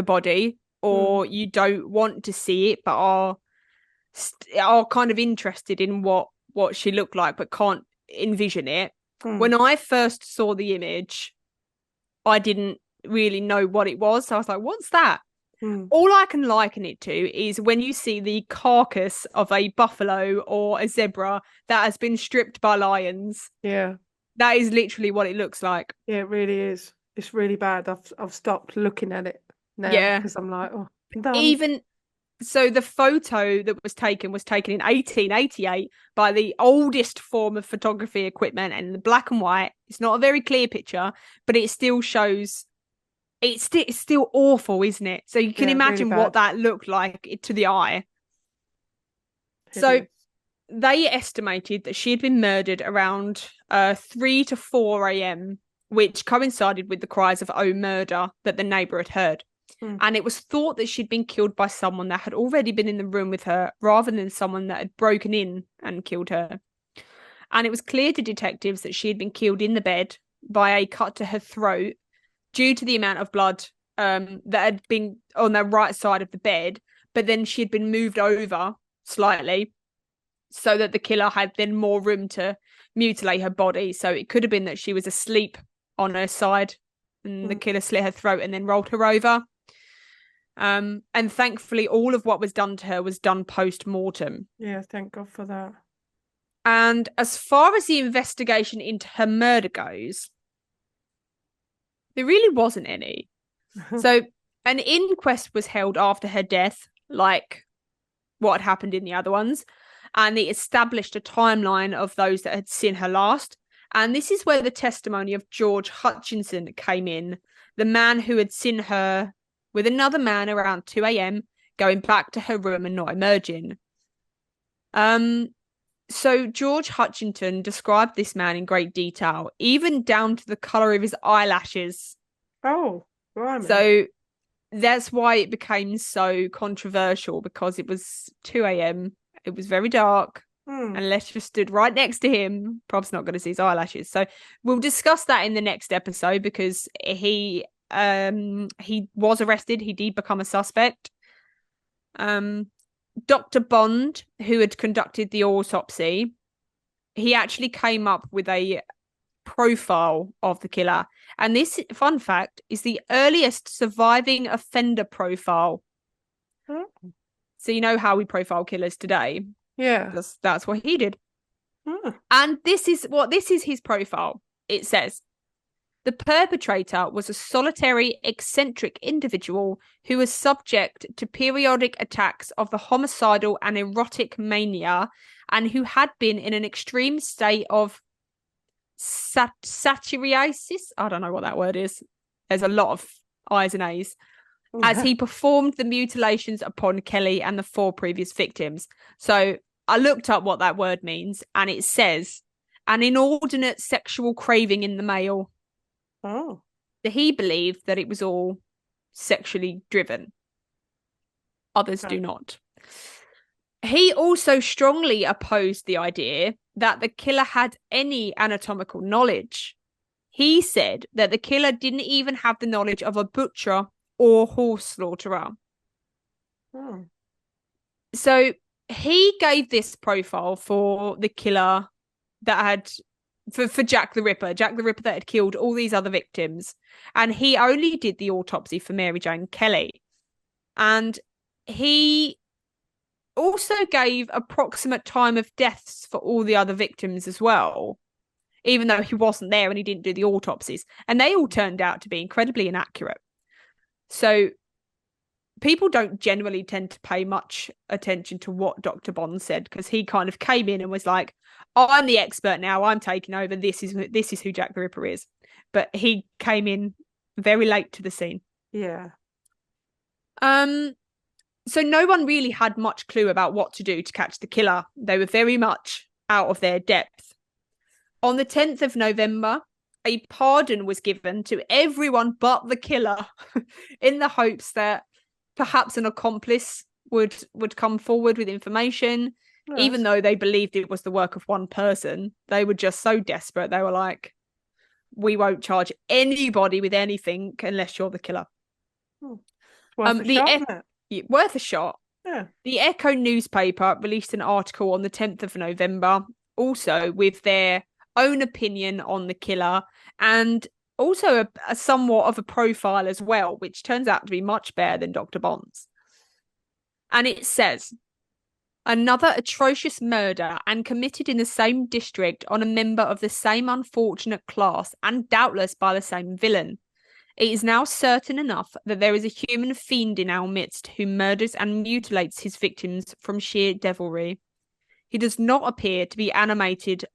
body, or you don't want to see it but are kind of interested in what she looked like but can't envision it, when I first saw the image, I didn't really know what it was. So I was like, what's that? All I can liken it to is when you see the carcass of a buffalo or a zebra that has been stripped by lions. Yeah. That is literally what it looks like. Yeah, it really is. It's really bad. I've stopped looking at it now because I'm like, oh, done. Even so, the photo that was taken in 1888 by the oldest form of photography equipment, and the black and white. It's not a very clear picture, but it still shows. It's still awful, isn't it? So you can imagine really what that looked like to the eye. So they estimated that she had been murdered around 3 to 4 a.m., which coincided with the cries of "Oh, murder" that the neighbour had heard. And it was thought that she'd been killed by someone that had already been in the room with her, rather than someone that had broken in and killed her. And it was clear to detectives that she had been killed in the bed by a cut to her throat due to the amount of blood that had been on the right side of the bed, but then she had been moved over slightly so that the killer had then more room to mutilate her body. So it could have been that she was asleep on her side and the killer slit her throat and then rolled her over. And thankfully all of what was done to her was done post-mortem. Yeah, thank God for that. And as far as the investigation into her murder goes, there really wasn't any. So an inquest was held after her death, like what had happened in the other ones, and it established a timeline of those that had seen her last. And this is where the testimony of George Hutchinson came in, the man who had seen her with another man around 2 a.m, going back to her room and not emerging. So George Hutchinson described this man in great detail, even down to the colour of his eyelashes. Oh, right. So that's why it became so controversial, because it was 2 a.m, it was very dark, and Lester stood right next to him. Prob's not going to see his eyelashes. So we'll discuss that in the next episode, because he was arrested. He did become a suspect. Dr. Bond, who had conducted the autopsy, he actually came up with a profile of the killer. And this, fun fact, is the earliest surviving offender profile. So you know how we profile killers today? Yeah. That's what he did. And this is his profile. It says, The perpetrator was a solitary, eccentric individual who was subject to periodic attacks of the homicidal and erotic mania, and who had been in an extreme state of satyriasis. I don't know what that word is. There's a lot of I's and A's. As he performed the mutilations upon Kelly and the 4 previous victims. So I looked up what that word means, and it says an inordinate sexual craving in the male. Oh. So he believed that it was all sexually driven. Others do not. He also strongly opposed the idea that the killer had any anatomical knowledge. He said that the killer didn't even have the knowledge of a butcher or horse slaughterer. Oh. So he gave this profile for the killer that had for Jack the Ripper that had killed all these other victims, and he only did the autopsy for Mary-Jane-Kelly. And he also gave approximate time of deaths for all the other victims as well, even though he wasn't there and he didn't do the autopsies, and they all turned out to be incredibly inaccurate. So people don't generally tend to pay much attention to what Dr. Bond said, because he kind of came in and was like, oh, I'm the expert now, I'm taking over, this is who Jack the Ripper is. But he came in very late to the scene. Yeah. So no one really had much clue about what to do to catch the killer. They were very much out of their depth. On the 10th of November, a pardon was given to everyone but the killer in the hopes that perhaps an accomplice would come forward with information. Yes. Even though they believed it was the work of one person, they were just so desperate. They were like, we won't charge anybody with anything unless you're the killer. Worth a shot, isn't it? Worth a shot. Yeah. The Echo newspaper released an article on the 10th of November, also with their own opinion on the killer, and also a somewhat of a profile as well, which turns out to be much better than Dr. Bond's. And it says, another atrocious murder, and committed in the same district on a member of the same unfortunate class, and doubtless by the same villain. It is now certain enough that there is a human fiend in our midst who murders and mutilates his victims from sheer devilry. He does not appear to be animated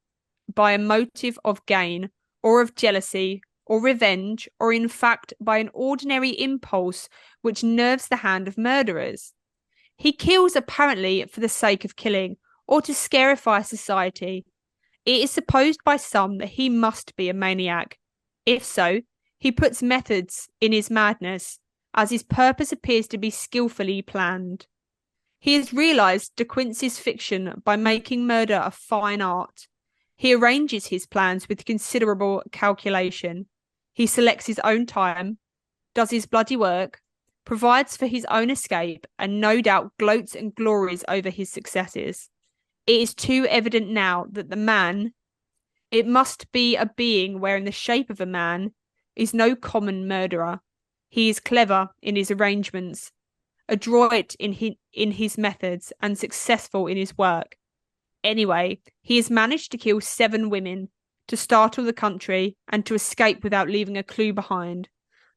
by a motive of gain, or of jealousy, or revenge, or in fact by an ordinary impulse which nerves the hand of murderers. He kills apparently for the sake of killing, or to scarify society. It is supposed by some that he must be a maniac. If so, he puts methods in his madness, as his purpose appears to be skillfully planned. He has realised De Quincey's fiction by making murder a fine art. He arranges his plans with considerable calculation. He selects his own time, does his bloody work, provides for his own escape, and no doubt gloats and glories over his successes. It is too evident now that the man, it must be a being wearing the shape of a man, is no common murderer. He is clever in his arrangements, adroit in his methods, and successful in his work. Anyway, he has managed to kill 7 women, to startle the country, and to escape without leaving a clue behind.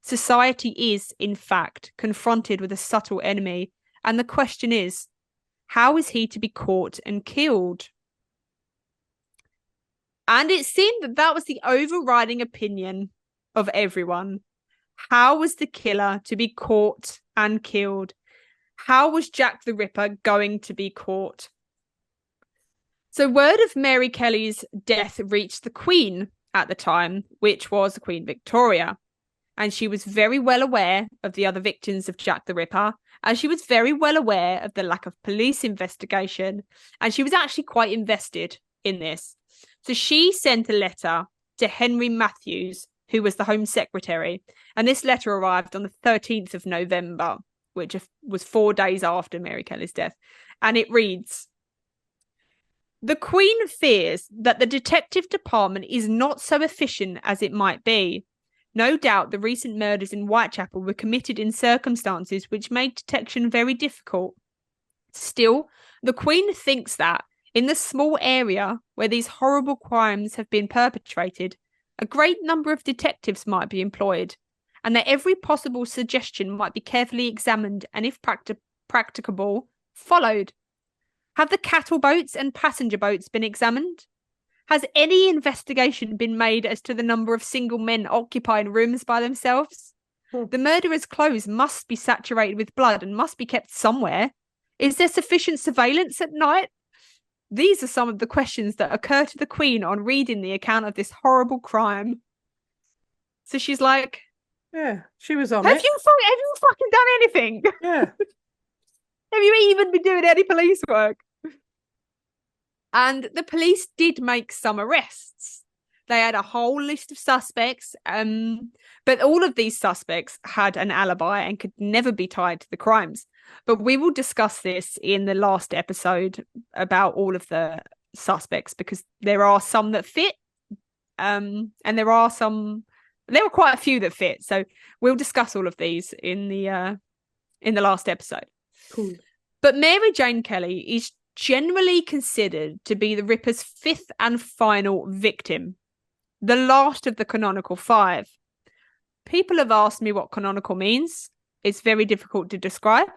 Society is, in fact, confronted with a subtle enemy, and the question is, how is he to be caught and killed? And it seemed that that was the overriding opinion of everyone. How was the killer to be caught and killed? How was Jack the Ripper going to be caught? So word of Mary Kelly's death reached the Queen at the time, which was Queen Victoria. And she was very well aware of the other victims of Jack the Ripper, and she was very well aware of the lack of police investigation, and she was actually quite invested in this. So she sent a letter to Henry Matthews, who was the Home Secretary, and this letter arrived on the 13th of November, which was 4 days after Mary Kelly's death, and it reads, the Queen fears that the detective department is not so efficient as it might be. No doubt the recent murders in Whitechapel were committed in circumstances which made detection very difficult. Still, the Queen thinks that, in the small area where these horrible crimes have been perpetrated, A great number of detectives might be employed, and that every possible suggestion might be carefully examined and, if practicable, followed. Have the cattle boats and passenger boats been examined? Has any investigation been made as to the number of single men occupying rooms by themselves? The murderer's clothes must be saturated with blood and must be kept somewhere. Is there sufficient surveillance at night? These are some of the questions that occur to the Queen on reading the account of this horrible crime. So she's like, Yeah, she was on have it. you fucking done anything? Yeah. Have you even been doing any police work? And the police did make some arrests. They had a whole list of suspects, but all of these suspects had an alibi and could never be tied to the crimes. But we will discuss this in the last episode about all of the suspects, because there are some that fit, and there were quite a few that fit. So we'll discuss all of these in the last episode. Cool. But Mary Jane Kelly is generally considered to be the Ripper's fifth and final victim, the last of the canonical five. People have asked me what canonical means. It's very difficult to describe.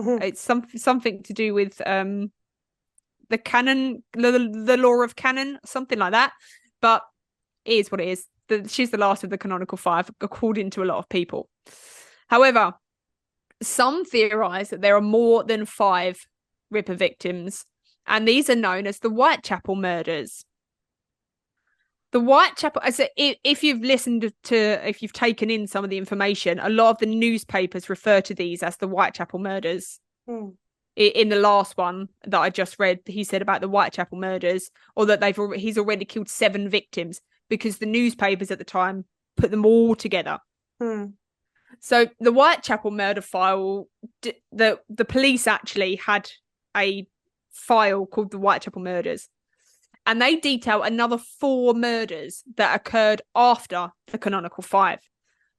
Mm-hmm. It's something to do with the canon, the law of canon, something like that. But it is what it is. She's the last of the canonical five, according to a lot of people. However, some theorize that there are more than 5 Ripper victims, and these are known as the Whitechapel murders. The Whitechapel, if you've taken in some of the information, a lot of the newspapers refer to these as the Whitechapel murders. In the last one that I just read, he said about the Whitechapel murders, or that he's already killed 7 victims, because the newspapers at the time put them all together. So the Whitechapel murder file, the police actually had a file called the Whitechapel murders, and they detail another 4 murders that occurred after the canonical 5.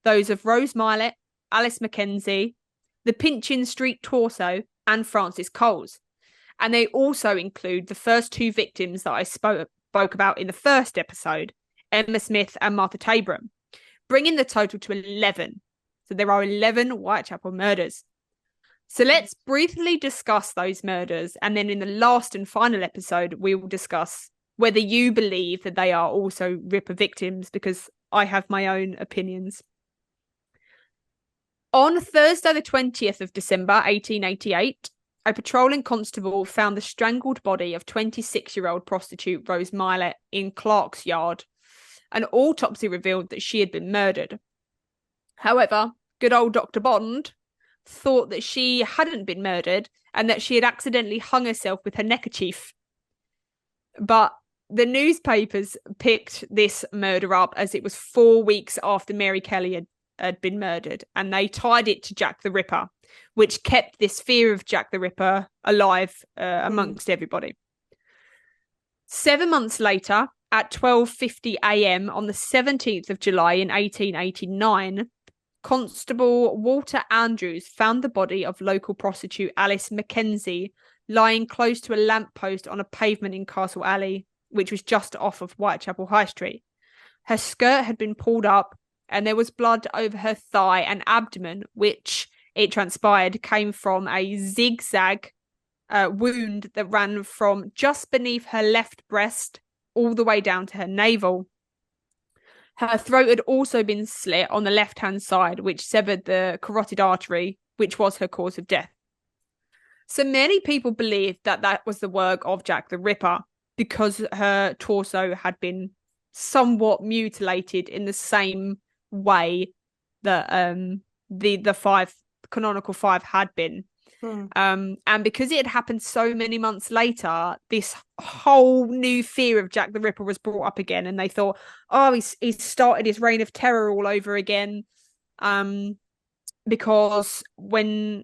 Those of Rose Milett, Alice Mackenzie, the Pinchin Street torso, and Francis Coles. And they also include the first 2 victims that I spoke about in the first episode, Emma Smith and Martha Tabram, bringing the total to 11. So there are 11 Whitechapel murders. So let's briefly discuss those murders, and then in the last and final episode, we will discuss whether you believe that they are also Ripper victims, because I have my own opinions. On Thursday, the 20th of December, 1888, a patrolling constable found the strangled body of 26-year-old prostitute Rose Milett in Clark's Yard. An autopsy revealed that she had been murdered. However, good old Dr. Bond thought that she hadn't been murdered and that she had accidentally hung herself with her neckerchief. But the newspapers picked this murder up as it was 4 weeks after Mary Kelly had been murdered, and they tied it to Jack the Ripper, which kept this fear of Jack the Ripper alive amongst everybody. 7 months later, at 12:50 a.m. on the 17th of July in 1889, Constable Walter Andrews found the body of local prostitute Alice Mackenzie lying close to a lamppost on a pavement in Castle Alley, which was just off of Whitechapel High Street. Her skirt had been pulled up, and there was blood over her thigh and abdomen, which, it transpired, came from a zigzag wound that ran from just beneath her left breast all the way down to her navel. Her throat had also been slit on the left-hand side, which severed the carotid artery, which was her cause of death. So many people believed that that was the work of Jack the Ripper, because her torso had been somewhat mutilated in the same way that the canonical 5 had been. And because it had happened so many months later, this whole new fear of Jack the Ripper was brought up again, and they thought, oh, he's started his reign of terror all over again, because when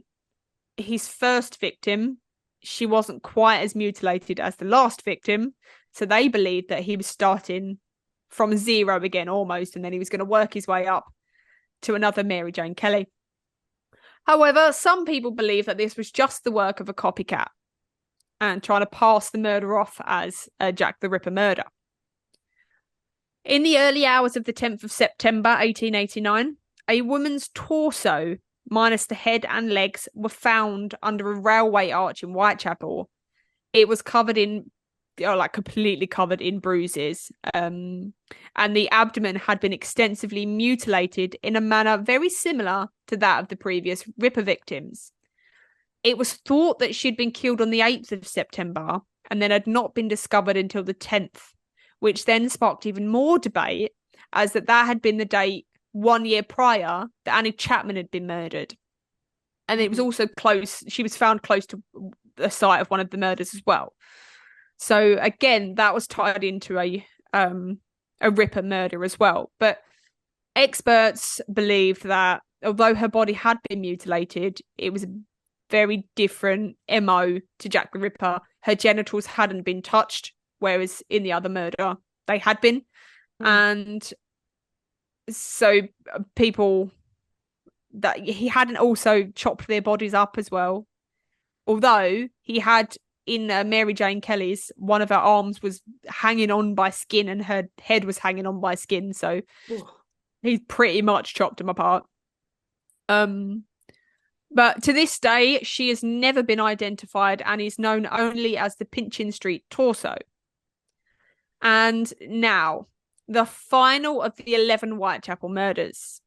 his first victim, she wasn't quite as mutilated as the last victim, so they believed that he was starting from 0 again almost, and then he was going to work his way up to another Mary Jane Kelly. However, some people believe that this was just the work of a copycat and trying to pass the murder off as a Jack the Ripper murder. In the early hours of the 10th of September 1889, a woman's torso, minus the head and legs, were found under a railway arch in Whitechapel. It was covered in, completely covered in bruises. And the abdomen had been extensively mutilated in a manner very similar to that of the previous Ripper victims. It was thought that she'd been killed on the 8th of September and then had not been discovered until the 10th, which then sparked even more debate, as that had been the date 1 year prior that Annie Chapman had been murdered. And it was also close, she was found close to the site of one of the murders as well. So again, that was tied into a Ripper murder as well. But experts believed that although her body had been mutilated, it was a very different MO to Jack the Ripper. Her genitals hadn't been touched, whereas in the other murder they had been. And so people, that he hadn't also chopped their bodies up as well. Although he had, in Mary Jane Kelly's, one of her arms was hanging on by skin and her head was hanging on by skin. So he pretty much chopped them apart. But to this day, she has never been identified and is known only as the Pinchin Street torso. And now, the final of the 11 Whitechapel murders.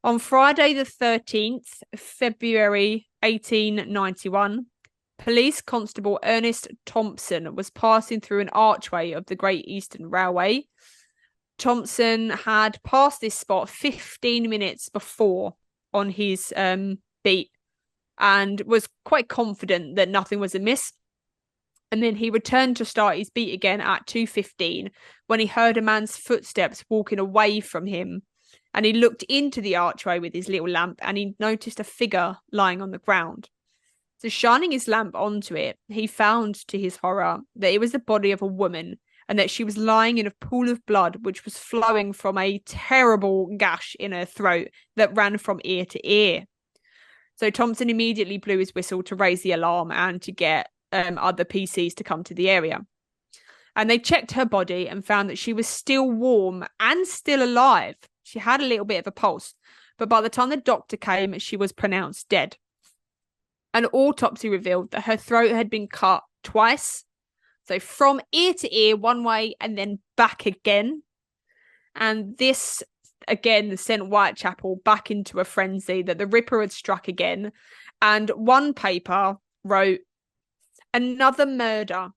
On Friday the 13th, February 1891, Police Constable Ernest Thompson was passing through an archway of the Great Eastern Railway. Thompson had passed this spot 15 minutes before on his beat and was quite confident that nothing was amiss. And then he returned to start his beat again at 2:15 when he heard a man's footsteps walking away from him. And he looked into the archway with his little lamp and he noticed a figure lying on the ground. So shining his lamp onto it, he found to his horror that it was the body of a woman and that she was lying in a pool of blood which was flowing from a terrible gash in her throat that ran from ear to ear. So Thompson immediately blew his whistle to raise the alarm and to get other PCs to come to the area. And they checked her body and found that she was still warm and still alive. She had a little bit of a pulse, but by the time the doctor came, she was pronounced dead. An autopsy revealed that her throat had been cut twice. So from ear to ear one way and then back again. And this, again, sent Whitechapel back into a frenzy that the Ripper had struck again. And one paper wrote, "Another murder,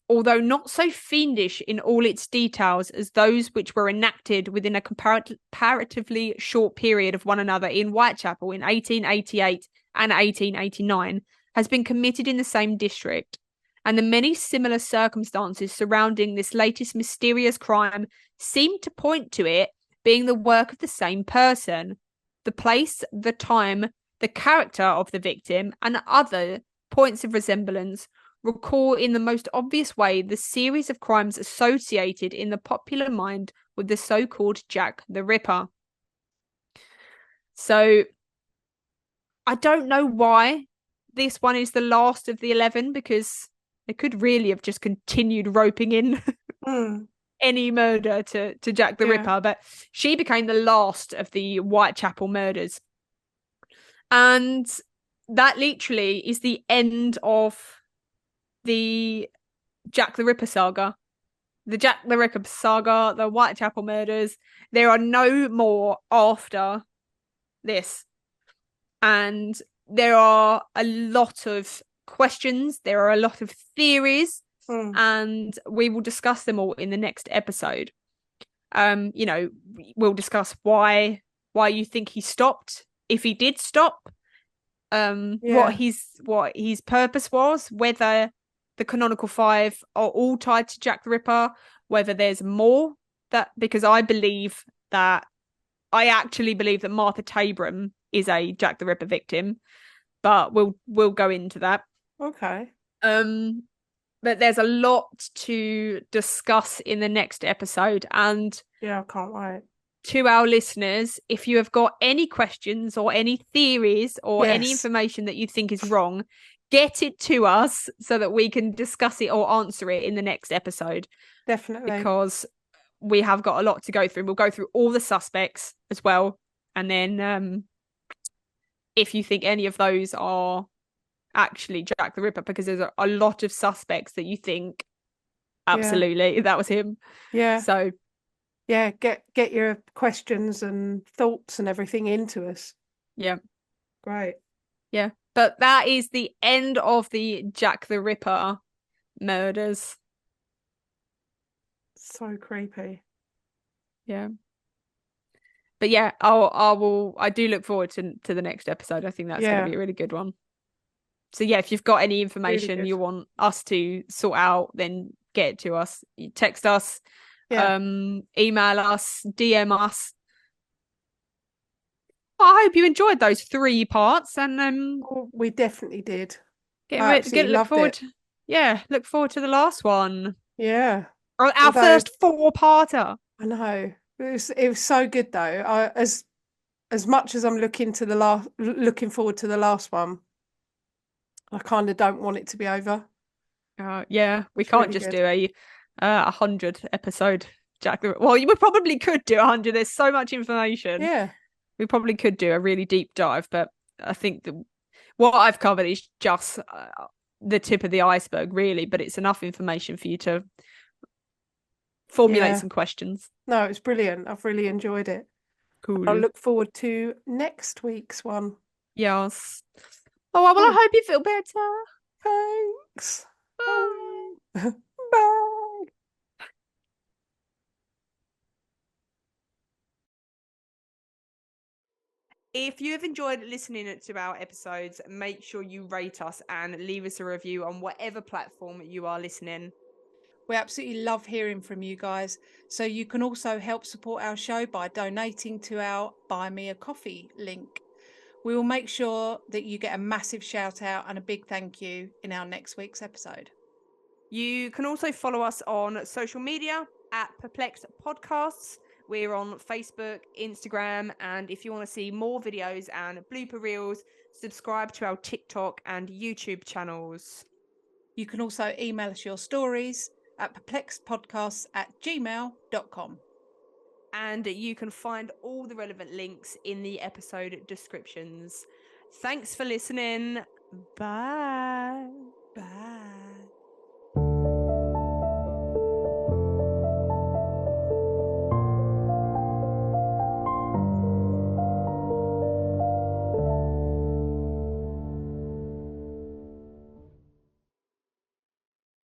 although not so fiendish in all its details as those which were enacted within a comparatively short period of one another in Whitechapel in 1888 and 1889, has been committed in the same district, and the many similar circumstances surrounding this latest mysterious crime seem to point to it being the work of the same person. The place, the time, the character of the victim, and other points of resemblance recall in the most obvious way the series of crimes associated in the popular mind with the so-called Jack the Ripper." So I don't know why this one is the last of the 11, because they could really have just continued roping in any murder to Jack the Ripper, but she became the last of the Whitechapel murders. And that literally is the end of the Jack the Ripper saga. The Jack the Ripper saga, the Whitechapel murders. There are no more after this. And there are a lot of questions. There are a lot of theories. And we will discuss them all in the next episode. We'll discuss why you think he stopped, if he did stop, what his purpose was, whether the canonical 5 are all tied to Jack the Ripper, whether there's more, because I actually believe that Martha Tabram is a Jack the Ripper victim, but we'll go into that. Okay. But there's a lot to discuss in the next episode, and I can't wait. To our listeners, if you have got any questions or any theories or any information that you think is wrong, get it to us so that we can discuss it or answer it in the next episode. Definitely. Because we have got a lot to go through. We'll go through all the suspects as well. And then if you think any of those are actually Jack the Ripper, because there's a lot of suspects that you think absolutely that was him. Yeah. So yeah, get your questions and thoughts and everything into us. Yeah. Great. Yeah. But that is the end of the Jack the Ripper murders. So creepy. Yeah. But yeah, I do look forward to the next episode. I think that's going to be a really good one. So yeah, if you've got any information you want us to sort out, then get it to us. You text us, email us, DM us. I hope you enjoyed those 3 parts, and we definitely did. Look forward to the last one. Yeah. Our first 4-parter. I know. It was so good though. As much as I'm looking forward to the last one, I kind of don't want it to be over. We can't just do a 100 episode Jack the Ripper. Well, we probably could do 100. There's so much information. Yeah. We probably could do a really deep dive, but I think what I've covered is just the tip of the iceberg, really. But it's enough information for you to formulate some questions. No, it's brilliant. I've really enjoyed it. Cool. I look forward to next week's one. Yes. Oh, well, I hope you feel better. Thanks. Bye. Bye. If you have enjoyed listening to our episodes, make sure you rate us and leave us a review on whatever platform you are listening. We absolutely love hearing from you guys. So you can also help support our show by donating to our Buy Me a Coffee link. We will make sure that you get a massive shout out and a big thank you in our next week's episode. You can also follow us on social media at Perplexed Podcasts. We're on Facebook, Instagram, and if you want to see more videos and blooper reels, subscribe to our TikTok and YouTube channels. You can also email us your stories at perplexedpodcasts@gmail.com. And you can find all the relevant links in the episode descriptions. Thanks for listening. Bye. Bye.